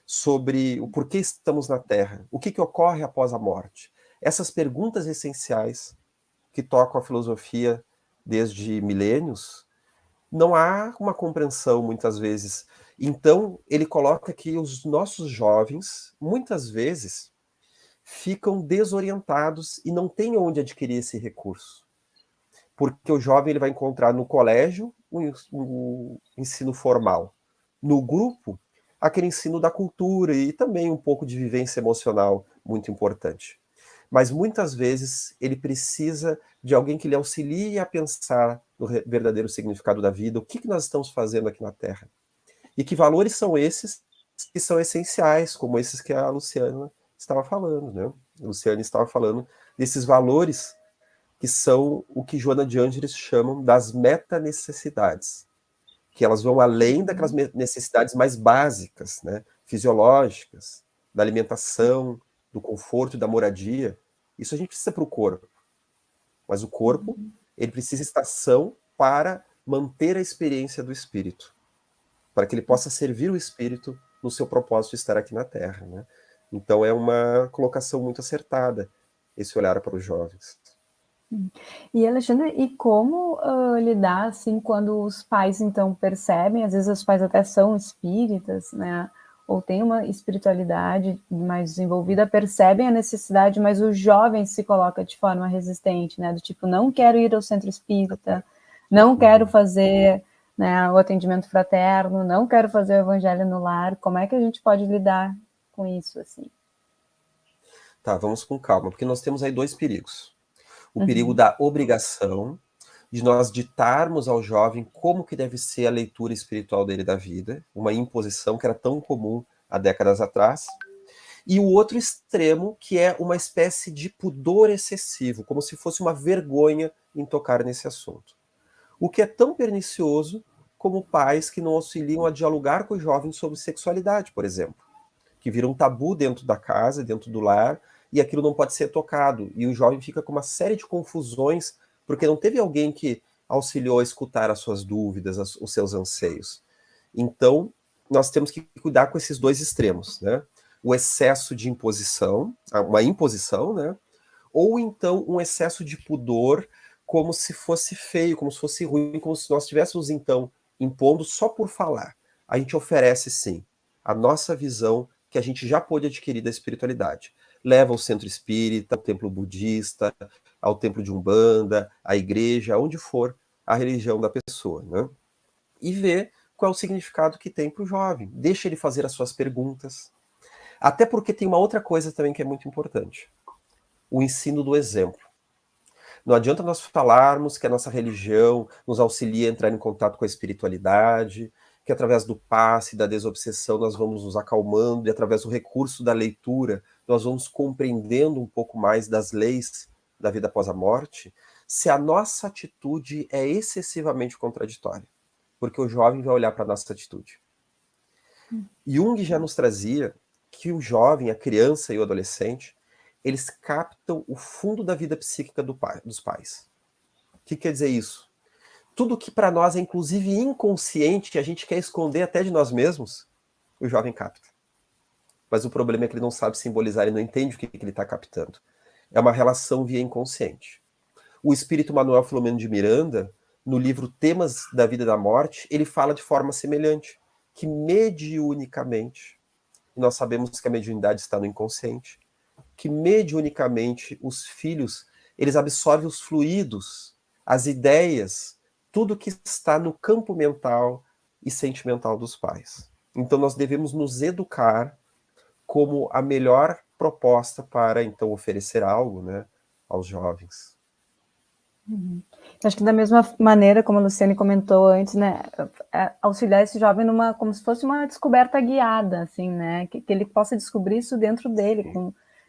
sobre o porquê estamos na Terra, o que ocorre após a morte. Essas perguntas essenciais que tocam a filosofia desde milênios, não há uma compreensão muitas vezes. Então, ele coloca que os nossos jovens, muitas vezes, ficam desorientados e não têm onde adquirir esse recurso. Porque o jovem ele vai encontrar no colégio o ensino formal. No grupo, aquele ensino da cultura e também um pouco de vivência emocional muito importante. Mas muitas vezes ele precisa de alguém que lhe auxilie a pensar no verdadeiro significado da vida, o que nós estamos fazendo aqui na Terra. E que valores são esses que são essenciais, como esses que a Luciana estava falando, né? A Luciana estava falando desses valores que são o que Joana de Ângeles chamam das meta-necessidades, que elas vão além daquelas necessidades mais básicas, né? Fisiológicas, da alimentação, do conforto e da moradia. Isso a gente precisa para o corpo. Mas o corpo, ele precisa estar são para manter a experiência do espírito, para que ele possa servir o espírito no seu propósito de estar aqui na Terra, né? Então é uma colocação muito acertada, esse olhar para os jovens. E, Alexandre, e como lidar, assim, quando os pais, então, percebem, às vezes os pais até são espíritas, né, ou têm uma espiritualidade mais desenvolvida, percebem a necessidade, mas o jovem se coloca de forma resistente, né, do tipo, não quero ir ao centro espírita, não quero fazer, né, o atendimento fraterno, não quero fazer o evangelho no lar. Como é que a gente pode lidar com isso, assim? Tá, vamos com calma, porque nós temos aí dois perigos. O perigo da obrigação, de nós ditarmos ao jovem como que deve ser a leitura espiritual dele da vida, uma imposição que era tão comum há décadas atrás, e o outro extremo, que é uma espécie de pudor excessivo, como se fosse uma vergonha em tocar nesse assunto. O que é tão pernicioso como pais que não auxiliam a dialogar com os jovens sobre sexualidade, por exemplo, que vira um tabu dentro da casa, dentro do lar, e aquilo não pode ser tocado. E o jovem fica com uma série de confusões, porque não teve alguém que auxiliou a escutar as suas dúvidas, os seus anseios. Então, nós temos que cuidar com esses dois extremos, né? O excesso de imposição, uma imposição, né? Ou então um excesso de pudor, como se fosse feio, como se fosse ruim, como se nós estivéssemos, então, impondo só por falar. A gente oferece, sim, a nossa visão que a gente já pôde adquirir da espiritualidade. Leva ao centro espírita, ao templo budista, ao templo de Umbanda, à igreja, onde for a religião da pessoa, né? E vê qual é o significado que tem para o jovem. Deixa ele fazer as suas perguntas. Até porque tem uma outra coisa também que é muito importante. O ensino do exemplo. Não adianta nós falarmos que a nossa religião nos auxilia a entrar em contato com a espiritualidade, que através do passe, da desobsessão, nós vamos nos acalmando, e através do recurso da leitura, nós vamos compreendendo um pouco mais das leis da vida após a morte, se a nossa atitude é excessivamente contraditória. Porque o jovem vai olhar para a nossa atitude. Jung já nos trazia que o jovem, a criança e o adolescente, eles captam o fundo da vida psíquica dos pais. O que quer dizer isso? Tudo que para nós é inclusive inconsciente, que a gente quer esconder até de nós mesmos, o jovem capta. Mas o problema é que ele não sabe simbolizar, ele não entende o que ele está captando. É uma relação via inconsciente. O espírito Manuel Filomeno de Miranda, no livro Temas da Vida e da Morte, ele fala de forma semelhante, que mediunicamente, e nós sabemos que a mediunidade está no inconsciente, que mediunicamente os filhos eles absorvem os fluidos, as ideias, tudo que está no campo mental e sentimental dos pais. Então nós devemos nos educar como a melhor proposta para, então, oferecer algo, né, aos jovens. Acho que da mesma maneira, como a Luciane comentou antes, né, auxiliar esse jovem como se fosse uma descoberta guiada, assim, né, que ele possa descobrir isso dentro dele,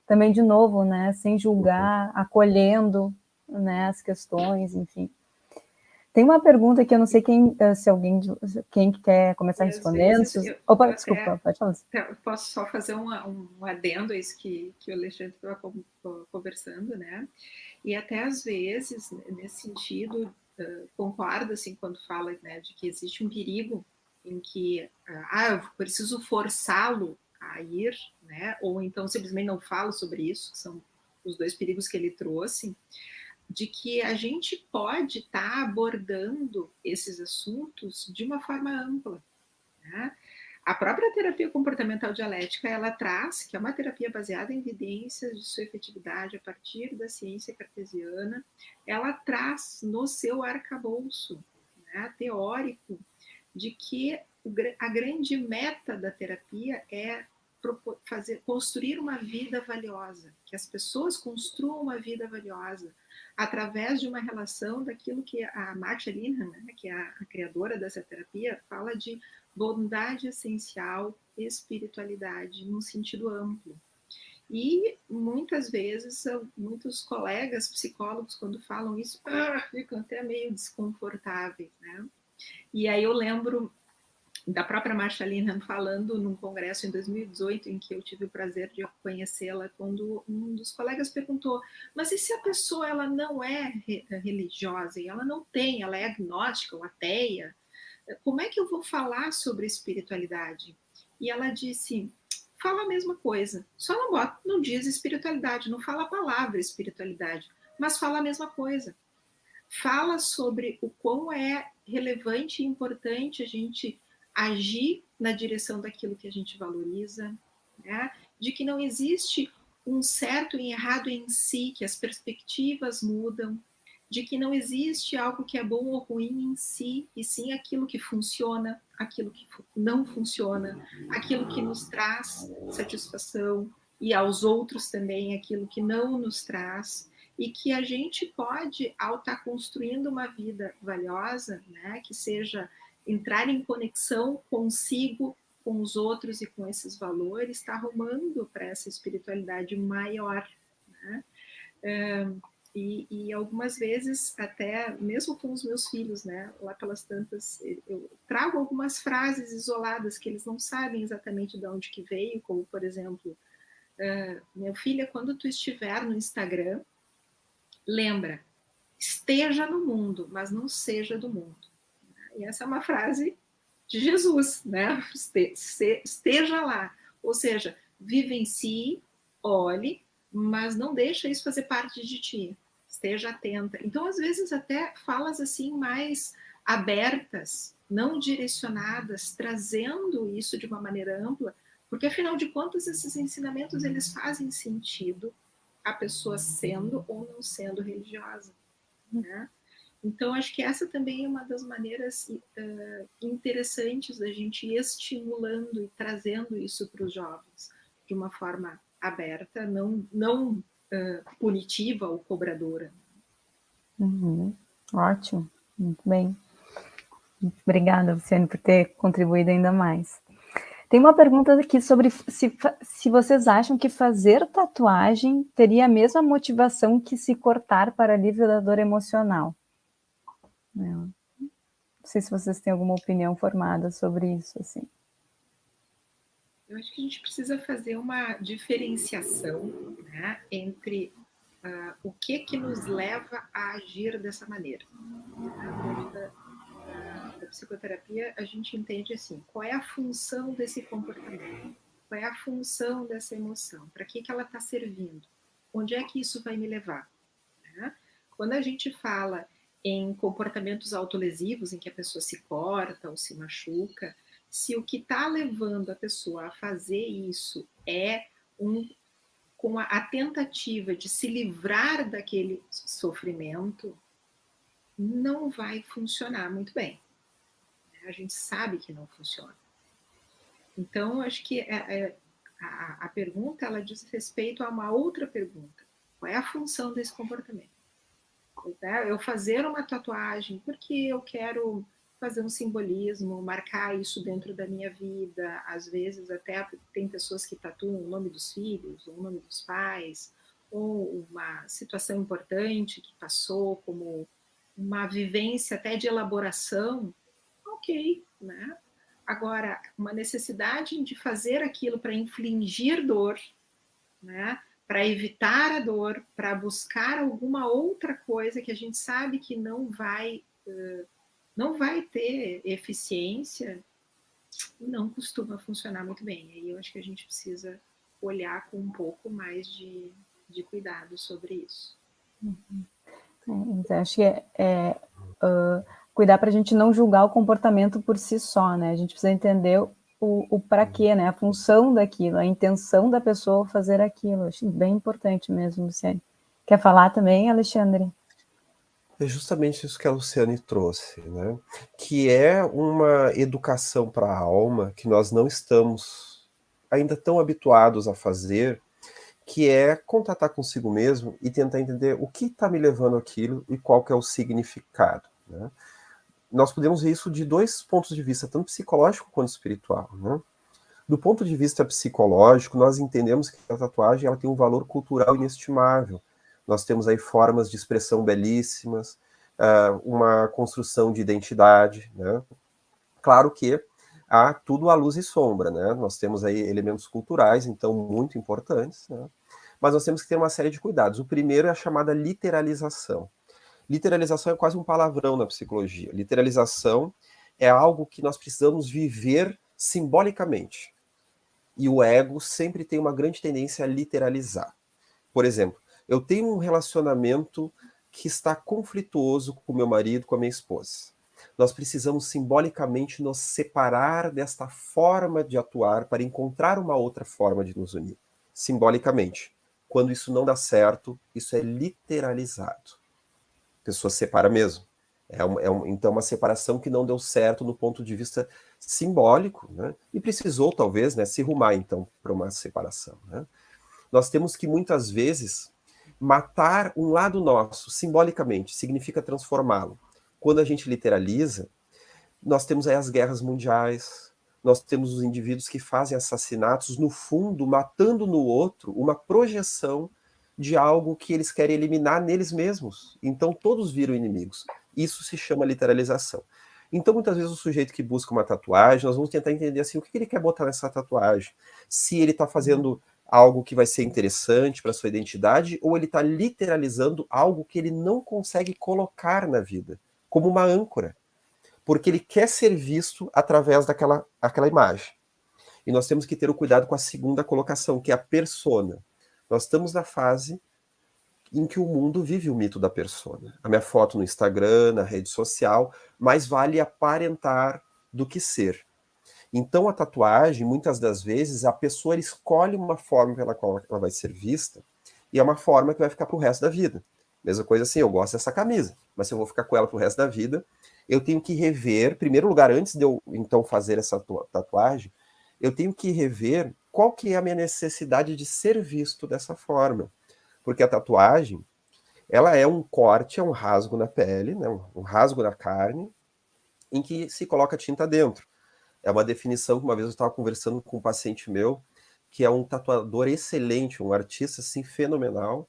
também de novo, né, sem julgar, acolhendo, né, as questões, enfim. Tem uma pergunta que eu não sei quem quer começar respondendo. Opa, desculpa, pode falar. Eu posso só fazer um adendo a isso que o Alexandre estava conversando, né? E até às vezes, nesse sentido, concordo assim, quando fala, né, de que existe um perigo em que eu preciso forçá-lo a ir, né? Ou então simplesmente não falo sobre isso, que são os dois perigos que ele trouxe, de que a gente pode estar abordando esses assuntos de uma forma ampla, né? A própria terapia comportamental dialética, ela traz, que é uma terapia baseada em evidências de sua efetividade a partir da ciência cartesiana, ela traz no seu arcabouço, né, teórico, de que a grande meta da terapia é construir uma vida valiosa, que as pessoas construam uma vida valiosa através de uma relação daquilo que a Marcia Linham, né, que é a criadora dessa terapia, fala de bondade essencial, espiritualidade, num sentido amplo. E muitas vezes, muitos colegas psicólogos, quando falam isso, ficam até meio desconfortáveis, né? E aí eu lembro da própria Marcia Linham falando num congresso em 2018, em que eu tive o prazer de conhecê-la, quando um dos colegas perguntou, mas e se a pessoa ela não é religiosa, e ela é agnóstica ou ateia, como é que eu vou falar sobre espiritualidade? E ela disse, fala a mesma coisa, só não diz espiritualidade, não fala a palavra espiritualidade, mas fala a mesma coisa. Fala sobre o quão é relevante e importante a gente agir na direção daquilo que a gente valoriza, né? De que não existe um certo e errado em si, que as perspectivas mudam, de que não existe algo que é bom ou ruim em si, e sim aquilo que funciona, aquilo que não funciona, aquilo que nos traz satisfação, e aos outros também aquilo que não nos traz, e que a gente pode, ao estar construindo uma vida valiosa, né, que seja entrar em conexão consigo, com os outros e com esses valores, está arrumando para essa espiritualidade maior, né? E algumas vezes, até mesmo com os meus filhos, né, lá pelas tantas, eu trago algumas frases isoladas que eles não sabem exatamente de onde que veio, como, por exemplo, minha filha, quando tu estiver no Instagram, lembra, esteja no mundo, mas não seja do mundo. E essa é uma frase de Jesus, né? Esteja lá. Ou seja, vivencie, olhe, mas não deixa isso fazer parte de ti. Esteja atenta. Então, às vezes, até falas assim mais abertas, não direcionadas, trazendo isso de uma maneira ampla, porque, afinal de contas, esses ensinamentos, eles fazem sentido a pessoa sendo ou não sendo religiosa, né? Então, acho que essa também é uma das maneiras interessantes da gente ir estimulando e trazendo isso para os jovens de uma forma aberta, não punitiva ou cobradora. Ótimo, muito bem. Obrigada, Luciane, por ter contribuído ainda mais. Tem uma pergunta aqui sobre se vocês acham que fazer tatuagem teria a mesma motivação que se cortar para alívio da dor emocional. Não sei se vocês têm alguma opinião formada sobre isso, assim. Eu acho que a gente precisa fazer uma diferenciação, né, entre o que nos leva a agir dessa maneira. Dentro da psicoterapia, a gente entende assim, qual é a função desse comportamento? Qual é a função dessa emoção? Para que ela está servindo? Onde é que isso vai me levar? Né? Quando a gente fala em comportamentos autolesivos, em que a pessoa se corta ou se machuca, se o que está levando a pessoa a fazer isso é um com a tentativa de se livrar daquele sofrimento, não vai funcionar muito bem. A gente sabe que não funciona. Então, acho que a pergunta, ela diz respeito a uma outra pergunta. Qual é a função desse comportamento? Eu fazer uma tatuagem porque eu quero fazer um simbolismo, marcar isso dentro da minha vida. Às vezes até tem pessoas que tatuam o nome dos filhos, ou o nome dos pais, ou uma situação importante que passou, como uma vivência até de elaboração. Ok, né? Agora, uma necessidade de fazer aquilo para infligir dor, né? Para evitar a dor, para buscar alguma outra coisa que a gente sabe que não vai ter eficiência, não costuma funcionar muito bem. E eu acho que a gente precisa olhar com um pouco mais de cuidado sobre isso. Então, acho que cuidar para a gente não julgar o comportamento por si só, né? A gente precisa entender o para quê, né? A função daquilo, a intenção da pessoa fazer aquilo. Acho bem importante mesmo, Luciane. Quer falar também, Alexandre? É justamente isso que a Luciane trouxe, né? Que é uma educação para a alma que nós não estamos ainda tão habituados a fazer, que é contatar consigo mesmo e tentar entender o que está me levando àquilo e qual que é o significado, né? Nós podemos ver isso de dois pontos de vista, tanto psicológico quanto espiritual, né? Do ponto de vista psicológico, nós entendemos que a tatuagem ela tem um valor cultural inestimável. Nós temos aí formas de expressão belíssimas, uma construção de identidade, né? Claro que há tudo à luz e sombra, né? Nós temos aí elementos culturais, então, muito importantes, né? Mas nós temos que ter uma série de cuidados. O primeiro é a chamada literalização. Literalização é quase um palavrão na psicologia. Literalização é algo que nós precisamos viver simbolicamente. E o ego sempre tem uma grande tendência a literalizar. Por exemplo, eu tenho um relacionamento que está conflituoso com o meu marido, com a minha esposa. Nós precisamos simbolicamente nos separar desta forma de atuar para encontrar uma outra forma de nos unir. Simbolicamente. Quando isso não dá certo, isso é literalizado. A pessoa se separa mesmo. Então, uma separação que não deu certo no ponto de vista simbólico, né? E precisou, talvez, né, se rumar, então, para uma separação, né? Nós temos que, muitas vezes, matar um lado nosso, simbolicamente, significa transformá-lo. Quando a gente literaliza, nós temos aí as guerras mundiais, nós temos os indivíduos que fazem assassinatos, no fundo, matando no outro uma projeção de algo que eles querem eliminar neles mesmos. Então, todos viram inimigos. Isso se chama literalização. Então, muitas vezes, o sujeito que busca uma tatuagem, nós vamos tentar entender assim, o que ele quer botar nessa tatuagem. Se ele está fazendo algo que vai ser interessante para sua identidade, ou ele está literalizando algo que ele não consegue colocar na vida, como uma âncora. Porque ele quer ser visto através daquela imagem. E nós temos que ter o cuidado com a segunda colocação, que é a persona. Nós estamos na fase em que o mundo vive o mito da persona. A minha foto no Instagram, na rede social, mais vale aparentar do que ser. Então a tatuagem, muitas das vezes, a pessoa escolhe uma forma pela qual ela vai ser vista, e é uma forma que vai ficar pro resto da vida. Mesma coisa assim, eu gosto dessa camisa, mas se eu vou ficar com ela pro resto da vida, eu tenho que rever, em primeiro lugar, antes de eu então fazer essa tatuagem, eu tenho que rever qual que é a minha necessidade de ser visto dessa forma. Porque a tatuagem, ela é um corte, é um rasgo na pele, né, um rasgo na carne, em que se coloca tinta dentro. É uma definição que uma vez eu estava conversando com um paciente meu, que é um tatuador excelente, um artista assim, fenomenal,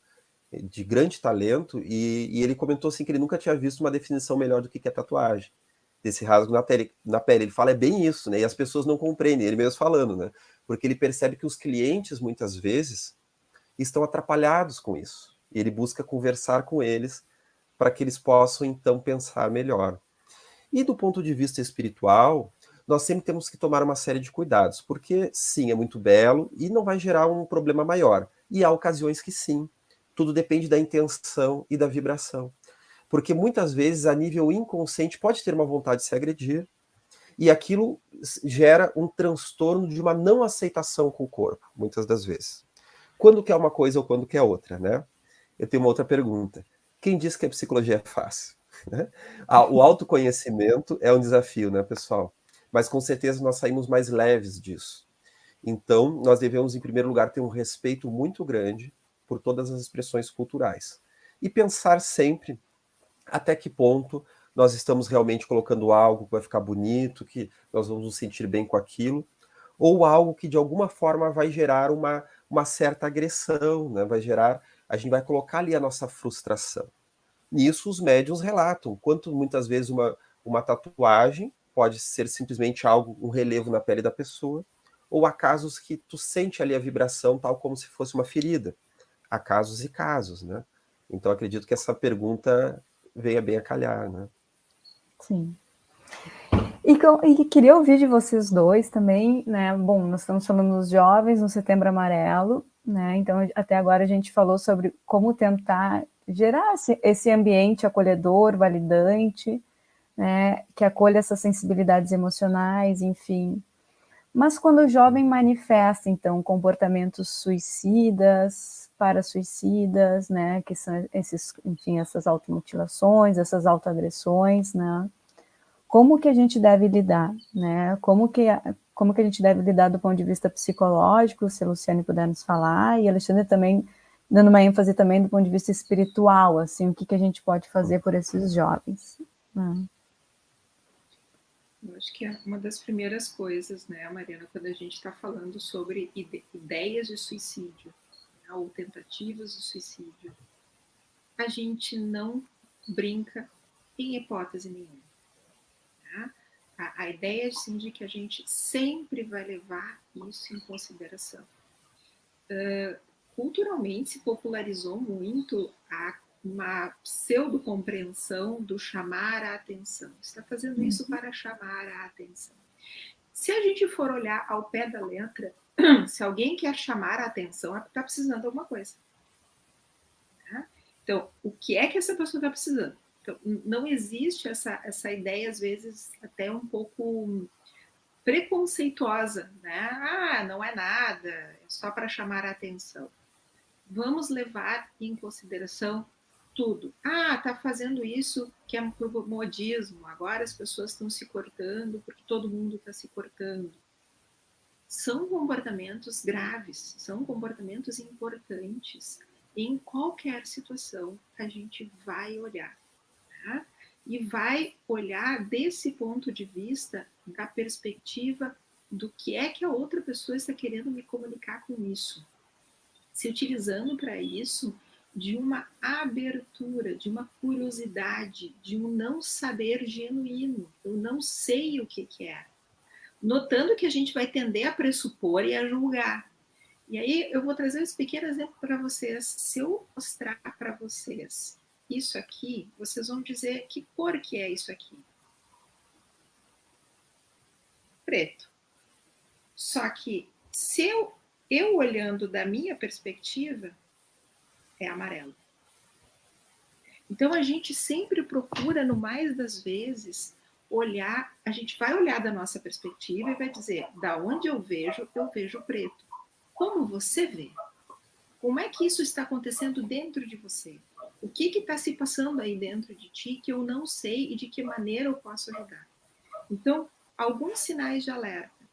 de grande talento, e ele comentou assim, que ele nunca tinha visto uma definição melhor do que é tatuagem, desse rasgo na pele. Ele fala, é bem isso, né? E as pessoas não compreendem, ele mesmo falando, né? Porque ele percebe que os clientes, muitas vezes, estão atrapalhados com isso. E ele busca conversar com eles para que eles possam, então, pensar melhor. E do ponto de vista espiritual, nós sempre temos que tomar uma série de cuidados, porque sim, é muito belo e não vai gerar um problema maior. E há ocasiões que sim. Tudo depende da intenção e da vibração. Porque muitas vezes, a nível inconsciente, pode ter uma vontade de se agredir, e aquilo gera um transtorno de uma não aceitação com o corpo, muitas das vezes. quando que é uma coisa ou quando que é outra, né? Eu tenho uma outra pergunta. Quem diz que a psicologia é fácil? Né? O autoconhecimento é um desafio, né, pessoal? Mas com certeza nós saímos mais leves disso. Então, nós devemos, em primeiro lugar, ter um respeito muito grande por todas as expressões culturais. E pensar sempre até que ponto nós estamos realmente colocando algo que vai ficar bonito, que nós vamos nos sentir bem com aquilo, ou algo que de alguma forma vai gerar uma certa agressão, né? Vai gerar, a gente vai colocar ali a nossa frustração. Nisso os médiuns relatam, quanto muitas vezes uma tatuagem pode ser simplesmente algo, um relevo na pele da pessoa, ou há casos que tu sente ali a vibração tal como se fosse uma ferida. Há casos e casos, né? Então acredito que essa pergunta venha bem a calhar, né? Sim. E queria ouvir de vocês dois também, né? Bom, nós estamos falando dos jovens no Setembro Amarelo, né? Então, até agora a gente falou sobre como tentar gerar esse ambiente acolhedor, validante, né? Que acolha essas sensibilidades emocionais, enfim. Mas quando o jovem manifesta, então, comportamentos suicidas, para-suicidas, né? Que são esses, enfim, essas automutilações, essas autoagressões, né? Como que a gente deve lidar, né? Como que a gente deve lidar do ponto de vista psicológico, se a Luciane puder nos falar, e a Alexandre também dando uma ênfase também do ponto de vista espiritual, assim, o que a gente pode fazer por esses jovens. Eu acho que é uma das primeiras coisas, né, Mariana, quando a gente está falando sobre ideias de suicídio, né, ou tentativas de suicídio, a gente não brinca em hipótese nenhuma. Tá? A ideia, assim, de que a gente sempre vai levar isso em consideração. Culturalmente se popularizou muito uma pseudo-compreensão do chamar a atenção. Está fazendo isso para chamar a atenção. Se a gente for olhar ao pé da letra, se alguém quer chamar a atenção, está precisando de alguma coisa. Tá? Então, o que é que essa pessoa está precisando? Então, não existe essa ideia, às vezes, até um pouco preconceituosa, né? Ah, não é nada, é só para chamar a atenção. Vamos levar em consideração tudo. Ah, tá fazendo isso que é por modismo, agora as pessoas estão se cortando porque todo mundo está se cortando. São comportamentos graves, são comportamentos importantes. Em qualquer situação, a gente vai olhar. Tá? E vai olhar desse ponto de vista, da perspectiva do que é que a outra pessoa está querendo me comunicar com isso. Se utilizando para isso de uma abertura, de uma curiosidade, de um não saber genuíno. Eu não sei o que é. Notando que a gente vai tender a pressupor e a julgar. E aí eu vou trazer esse pequeno exemplo para vocês. Se eu mostrar para vocês isso aqui, vocês vão dizer que cor que é isso aqui. Preto. Só que se eu olhando da minha perspectiva, é amarelo. Então a gente sempre procura, no mais das vezes, olhar, a gente vai olhar da nossa perspectiva e vai dizer, da onde eu vejo preto. Como você vê? Como é que isso está acontecendo dentro de você? O que está se passando aí dentro de ti que eu não sei e de que maneira eu posso ajudar? Então, alguns sinais de alerta.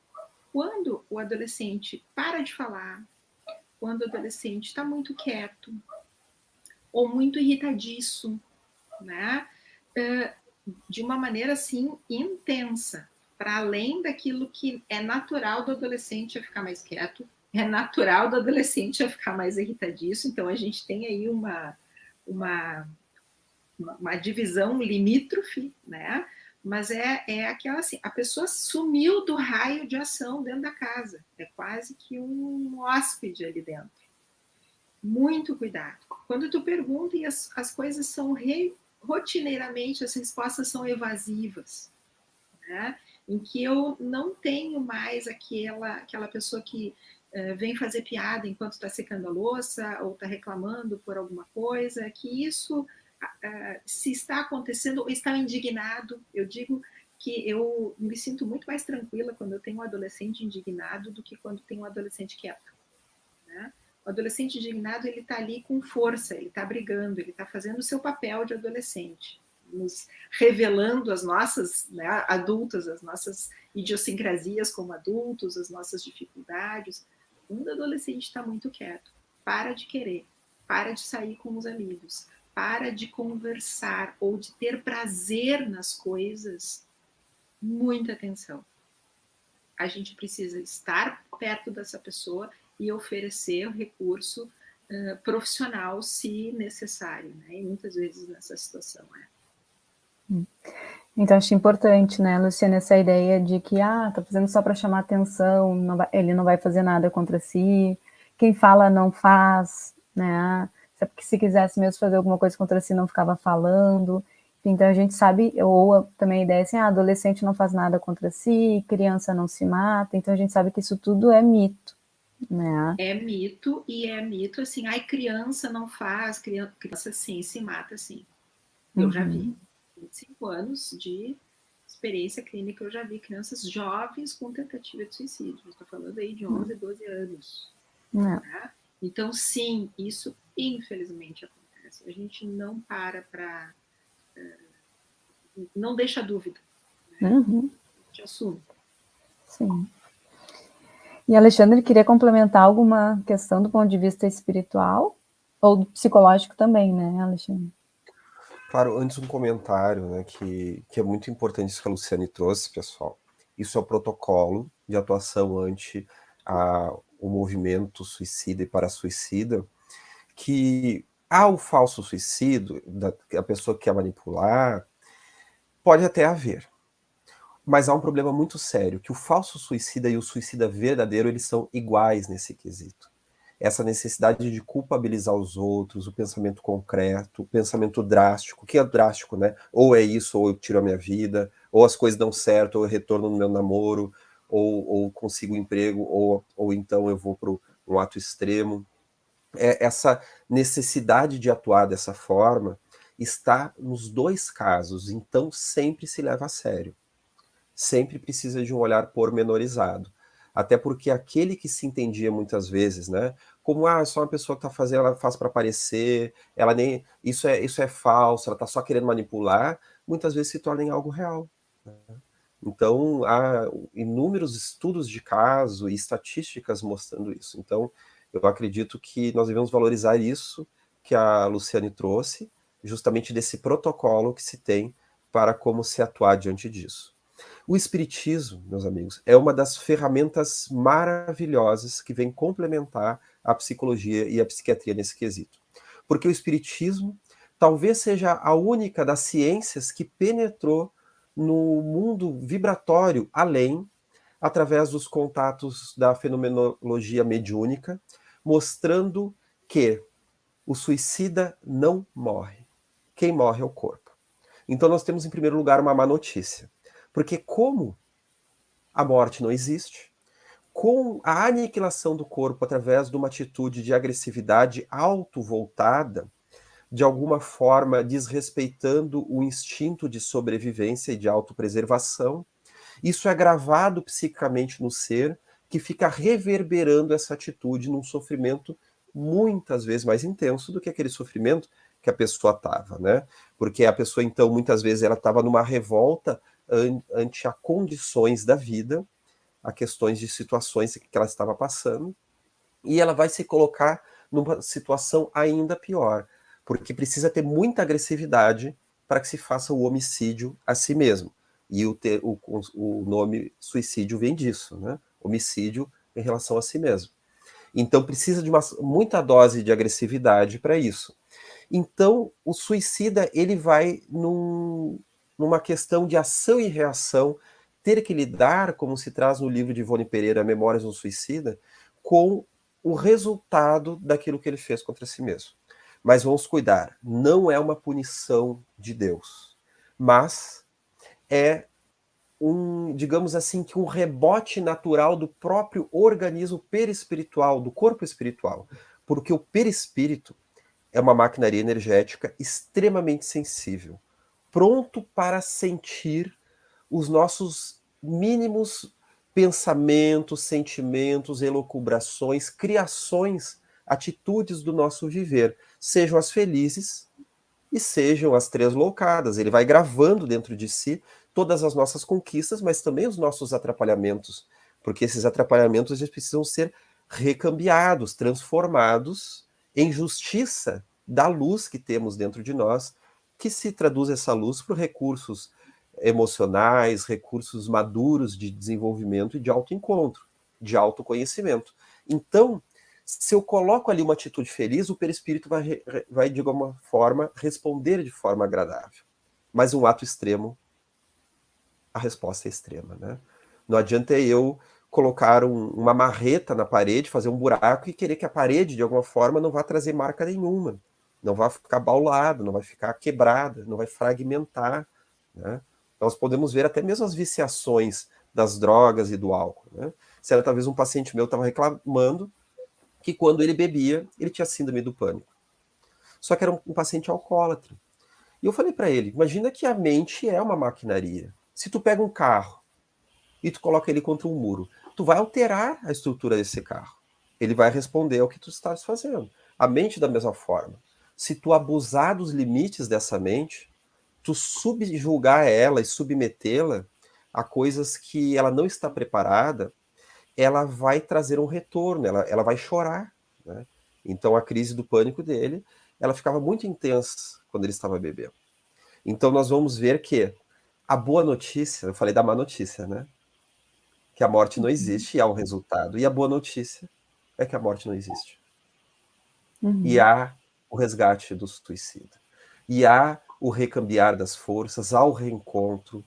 Quando o adolescente para de falar, quando o adolescente está muito quieto ou muito irritadiço, né? De uma maneira assim intensa, para além daquilo que é natural do adolescente a ficar mais quieto, é natural do adolescente a ficar mais irritadiço, então a gente tem aí uma divisão limítrofe, né? Mas é aquela assim, a pessoa sumiu do raio de ação dentro da casa, é quase que um hóspede ali dentro. Muito cuidado. Quando tu pergunta e as coisas são rotineiramente, as respostas são evasivas, né? Em que eu não tenho mais aquela pessoa que vem fazer piada enquanto está secando a louça ou está reclamando por alguma coisa, que isso se está acontecendo ou está indignado. Eu digo que eu me sinto muito mais tranquila quando eu tenho um adolescente indignado do que quando tenho um adolescente quieto. Né? O O adolescente indignado, ele está ali com força, ele está brigando, ele está fazendo o seu papel de adolescente, nos revelando as nossas, né, adultas, as nossas idiosincrasias como adultos, as nossas dificuldades. Quando o adolescente está muito quieto, para de querer, para de sair com os amigos, para de conversar ou de ter prazer nas coisas, muita atenção. A gente precisa estar perto dessa pessoa e oferecer o recurso profissional, se necessário, né? E muitas vezes nessa situação Então, acho importante, né, Luciana, essa ideia de que, tá fazendo só para chamar atenção, ele não vai fazer nada contra si, quem fala não faz, né, porque se quisesse mesmo fazer alguma coisa contra si, não ficava falando. Então, a gente sabe, ou também a ideia assim, adolescente não faz nada contra si, criança não se mata, então a gente sabe que isso tudo é mito, né? É mito, e é mito assim, ai, criança não faz, criança sim, se mata sim. Eu já vi, 25 anos de experiência clínica, eu já vi crianças jovens com tentativa de suicídio. Estou falando aí de 11, 12 anos. Tá? Então, sim, isso infelizmente acontece. A gente não para, não deixa dúvida. Né? A gente assume. Sim. E Alexandre, queria complementar alguma questão do ponto de vista espiritual ou psicológico também, né, Alexandre? Claro, antes um comentário, né, que é muito importante isso que a Luciane trouxe, pessoal. Isso é o protocolo de atuação ante o movimento suicida e para-suicida, que o falso suicídio, a pessoa que quer manipular, pode até haver. Mas há um problema muito sério, que o falso suicida e o suicida verdadeiro, eles são iguais nesse quesito. Essa necessidade de culpabilizar os outros, o pensamento concreto, o pensamento drástico. O que é drástico, né? Ou é isso, ou eu tiro a minha vida, ou as coisas dão certo, ou eu retorno no meu namoro, ou consigo um emprego, ou então eu vou para um ato extremo. Essa necessidade de atuar dessa forma está nos dois casos, então sempre se leva a sério. Sempre precisa de um olhar pormenorizado. Até porque aquele que se entendia muitas vezes, né, como só uma pessoa que está fazendo, ela faz para aparecer, ela nem isso é falso, ela está só querendo manipular, muitas vezes se torna em algo real. Né? Então há inúmeros estudos de caso e estatísticas mostrando isso. Então eu acredito que nós devemos valorizar isso que a Luciane trouxe, justamente desse protocolo que se tem para como se atuar diante disso. O espiritismo, meus amigos, é uma das ferramentas maravilhosas que vem complementar a psicologia e a psiquiatria nesse quesito. Porque o espiritismo talvez seja a única das ciências que penetrou no mundo vibratório além, através dos contatos da fenomenologia mediúnica, mostrando que o suicida não morre. Quem morre é o corpo. Então nós temos, em primeiro lugar, uma má notícia. Porque como a morte não existe, com a aniquilação do corpo através de uma atitude de agressividade auto-voltada, de alguma forma desrespeitando o instinto de sobrevivência e de autopreservação, isso é gravado psicicamente no ser, que fica reverberando essa atitude num sofrimento muitas vezes mais intenso do que aquele sofrimento que a pessoa estava, né? Porque a pessoa, então, muitas vezes ela estava numa revolta ante a condições da vida, a questões de situações que ela estava passando, e ela vai se colocar numa situação ainda pior, porque precisa ter muita agressividade para que se faça o homicídio a si mesmo. E o nome suicídio vem disso, né? Homicídio em relação a si mesmo. Então precisa de muita dose de agressividade para isso. Então o suicida ele vai numa questão de ação e reação, ter que lidar, como se traz no livro de Ivone Pereira, Memórias do Suicida, com o resultado daquilo que ele fez contra si mesmo. Mas vamos cuidar, não é uma punição de Deus, mas é digamos assim, que um rebote natural do próprio organismo perispiritual, do corpo espiritual. Porque o perispírito é uma maquinaria energética extremamente sensível, pronto para sentir os nossos mínimos pensamentos, sentimentos, elucubrações, criações atitudes do nosso viver, sejam as felizes e sejam as tresloucadas. Ele vai gravando dentro de si todas as nossas conquistas, mas também os nossos atrapalhamentos, porque esses atrapalhamentos eles precisam ser recambiados, transformados em justiça da luz que temos dentro de nós, que se traduz essa luz por recursos emocionais, recursos maduros de desenvolvimento e de autoencontro, de autoconhecimento. Então, se eu coloco ali uma atitude feliz, o perispírito vai de alguma forma, responder de forma agradável. Mas um ato extremo, a resposta é extrema, né? Não adianta eu colocar uma marreta na parede, fazer um buraco e querer que a parede, de alguma forma, não vá trazer marca nenhuma. Não vai ficar baulada, não vai ficar quebrada, não vai fragmentar, né? Nós podemos ver até mesmo as viciações das drogas e do álcool, né? Certa vez um paciente meu estava reclamando que quando ele bebia, ele tinha síndrome do pânico. Só que era um paciente alcoólatra. E eu falei para ele, imagina que a mente é uma maquinaria. Se tu pega um carro e tu coloca ele contra um muro, tu vai alterar a estrutura desse carro. Ele vai responder ao que tu estás fazendo. A mente da mesma forma. Se tu abusar dos limites dessa mente, tu subjugar ela e submetê-la a coisas que ela não está preparada, ela vai trazer um retorno, ela vai chorar, né? Então a crise do pânico dele, ela ficava muito intensa quando ele estava bebendo. Então nós vamos ver que a boa notícia, eu falei da má notícia, né? Que a morte não existe e há um resultado. E a boa notícia é que a morte não existe. E há o resgate do suicida. E há o recambiar das forças, há o reencontro,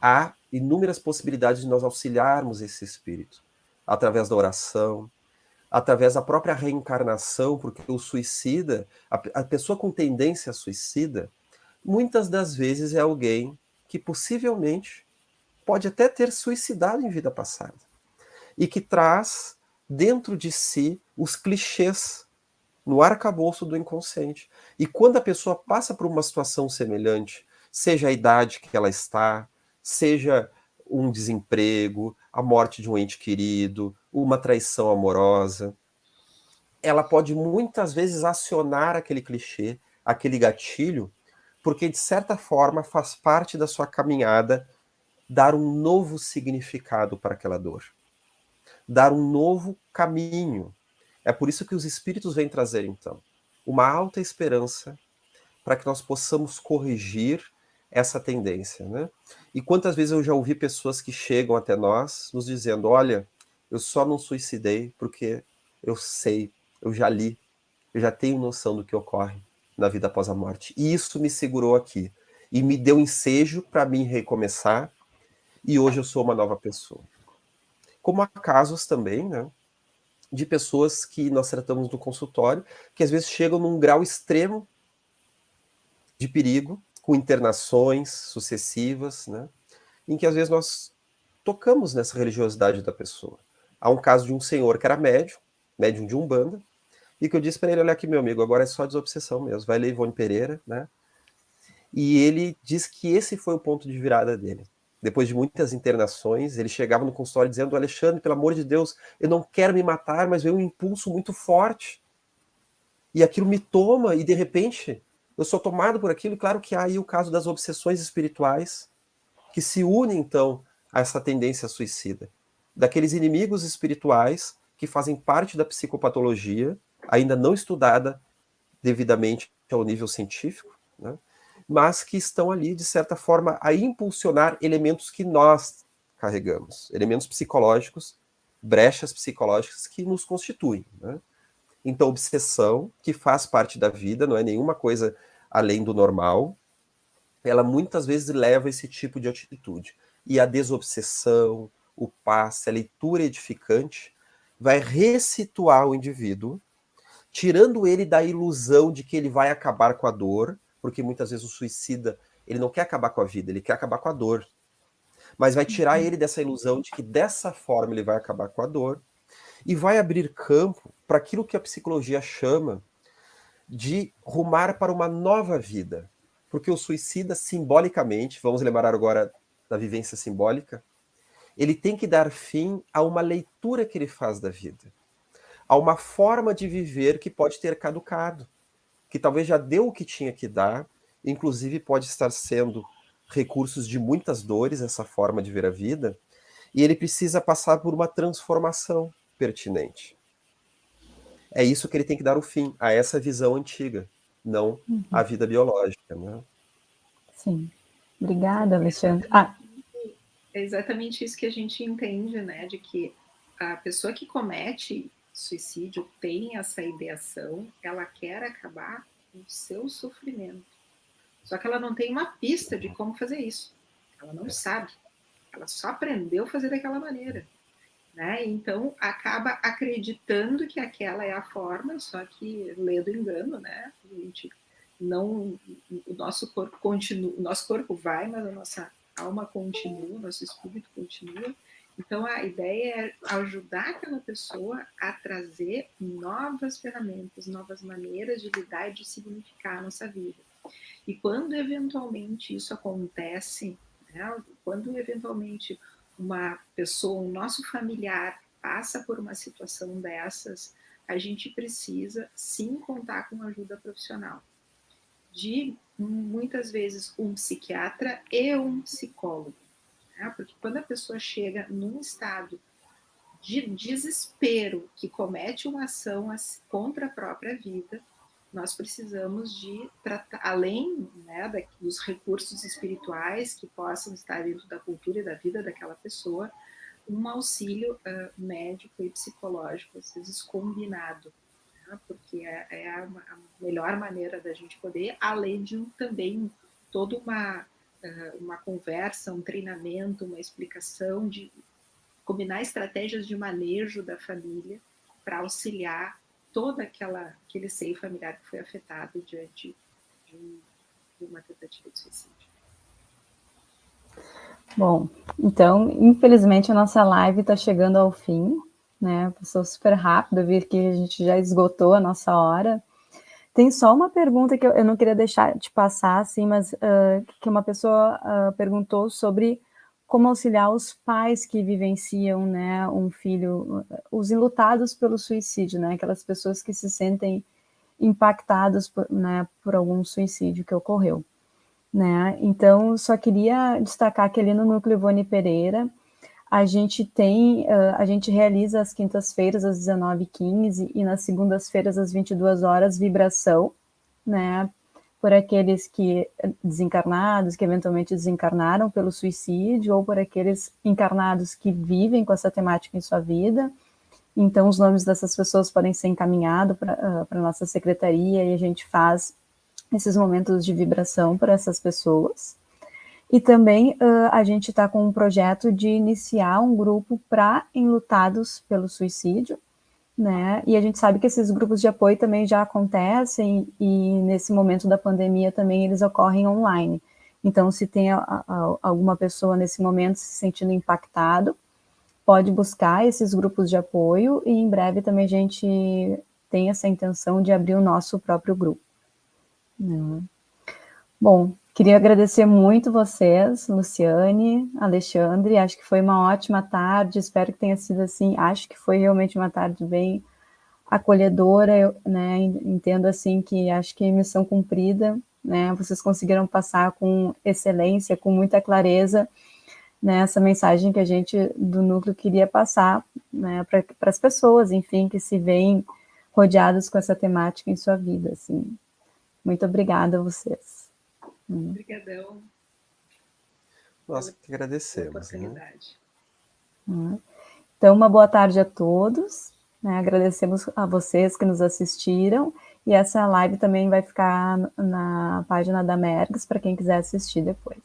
há inúmeras possibilidades de nós auxiliarmos esse espírito. Através da oração, através da própria reencarnação, porque o suicida, a pessoa com tendência a suicida, muitas das vezes é alguém que possivelmente pode até ter suicidado em vida passada. E que traz dentro de si os clichês no arcabouço do inconsciente. E quando a pessoa passa por uma situação semelhante, seja a idade que ela está, seja um desemprego, a morte de um ente querido, uma traição amorosa, ela pode muitas vezes acionar aquele clichê, aquele gatilho, porque de certa forma faz parte da sua caminhada dar um novo significado para aquela dor, dar um novo caminho. É por isso que os espíritos vêm trazer, então, uma alta esperança para que nós possamos corrigir essa tendência, né? E quantas vezes eu já ouvi pessoas que chegam até nós nos dizendo, olha, eu só não suicidei porque eu sei, eu já li, eu já tenho noção do que ocorre na vida após a morte. E isso me segurou aqui. E me deu ensejo para mim recomeçar. E hoje eu sou uma nova pessoa. Como há casos também, né, de pessoas que nós tratamos no consultório, que às vezes chegam num grau extremo de perigo, com internações sucessivas, né, em que às vezes nós tocamos nessa religiosidade da pessoa. Há um caso de um senhor que era médium de Umbanda, e que eu disse para ele, olha aqui, meu amigo, agora é só desobsessão mesmo, vai ler Ivone Pereira, né? E ele diz que esse foi o ponto de virada dele. Depois de muitas internações, ele chegava no consultório dizendo, Alexandre, pelo amor de Deus, eu não quero me matar, mas veio um impulso muito forte. E aquilo me toma, e de repente, eu sou tomado por aquilo. Claro que há aí o caso das obsessões espirituais, que se unem, então, a essa tendência suicida. Daqueles inimigos espirituais que fazem parte da psicopatologia, ainda não estudada devidamente ao nível científico, né? Mas que estão ali, de certa forma, a impulsionar elementos que nós carregamos, elementos psicológicos, brechas psicológicas que nos constituem, né? Então, obsessão, que faz parte da vida, não é nenhuma coisa além do normal, ela muitas vezes leva esse tipo de atitude. E a desobsessão, o passe, a leitura edificante, vai ressituar o indivíduo, tirando ele da ilusão de que ele vai acabar com a dor, porque muitas vezes o suicida, ele não quer acabar com a vida, ele quer acabar com a dor. Mas vai tirar ele dessa ilusão de que dessa forma ele vai acabar com a dor e vai abrir campo para aquilo que a psicologia chama de rumar para uma nova vida. Porque o suicida, simbolicamente, vamos lembrar agora da vivência simbólica, ele tem que dar fim a uma leitura que ele faz da vida. a uma forma de viver que pode ter caducado, que talvez já deu o que tinha que dar, inclusive pode estar sendo recursos de muitas dores essa forma de ver a vida, e ele precisa passar por uma transformação pertinente. É isso que ele tem que dar o fim, a essa visão antiga, não a vida biológica, né? Sim. Obrigada, Alexandre. É exatamente isso que a gente entende, né? De que a pessoa que comete suicídio tem essa ideação, ela quer acabar com o seu sofrimento. Só que ela não tem uma pista de como fazer isso. Ela não sabe. Ela só aprendeu a fazer daquela maneira. Né? Então, acaba acreditando que aquela é a forma, só que lê do engano, né? A gente não, o nosso corpo continua, o nosso corpo vai, mas a nossa alma continua, o nosso espírito continua. Então, a ideia é ajudar aquela pessoa a trazer novas ferramentas, novas maneiras de lidar e de significar a nossa vida. E quando eventualmente isso acontece, né? Quando eventualmente uma pessoa, um nosso familiar passa por uma situação dessas, a gente precisa sim contar com ajuda profissional. De muitas vezes um psiquiatra e um psicólogo. Né? Porque quando a pessoa chega num estado de desespero que comete uma ação contra a própria vida, nós precisamos de tratar, além, né, dos recursos espirituais que possam estar dentro da cultura e da vida daquela pessoa, um auxílio médico e psicológico, às vezes combinado, né, porque é a melhor maneira da gente poder, além de também toda uma conversa, um treinamento, uma explicação de combinar estratégias de manejo da família para auxiliar todo aquele seio familiar que foi afetado diante de uma tentativa de suicídio. Bom, então, infelizmente a nossa live está chegando ao fim, né? Passou super rápido, eu vi que a gente já esgotou a nossa hora. Tem só uma pergunta que eu não queria deixar de passar, assim, mas que uma pessoa perguntou sobre como auxiliar os pais que vivenciam, né, um filho, os enlutados pelo suicídio, né, aquelas pessoas que se sentem impactadas por, né, por algum suicídio que ocorreu, né. Então, só queria destacar que ali no Núcleo Ivone Pereira, a gente realiza às quintas-feiras, às 19h15, e nas segundas-feiras, às 22 horas, vibração, né, por aqueles que desencarnados, que eventualmente desencarnaram pelo suicídio, ou por aqueles encarnados que vivem com essa temática em sua vida. Então, os nomes dessas pessoas podem ser encaminhados para a nossa secretaria, e a gente faz esses momentos de vibração para essas pessoas. E também a gente está com um projeto de iniciar um grupo para enlutados pelo suicídio, né? E a gente sabe que esses grupos de apoio também já acontecem, e nesse momento da pandemia também eles ocorrem online. Então, se tem alguma pessoa nesse momento se sentindo impactado, pode buscar esses grupos de apoio, e em breve também a gente tem essa intenção de abrir o nosso próprio grupo. Bom, queria agradecer muito vocês, Luciane, Alexandre, acho que foi uma ótima tarde, espero que tenha sido assim, acho que foi realmente uma tarde bem acolhedora, eu, né, entendo assim que acho que missão cumprida, né, vocês conseguiram passar com excelência, com muita clareza, né, essa mensagem que a gente do núcleo queria passar, né, para as pessoas, enfim, que se veem rodeados com essa temática em sua vida, assim. Muito obrigada a vocês. Obrigadão. Nós que agradecemos. Oportunidade. Né? Então, uma boa tarde a todos. Né? Agradecemos a vocês que nos assistiram. E essa live também vai ficar na página da Mergs para quem quiser assistir depois.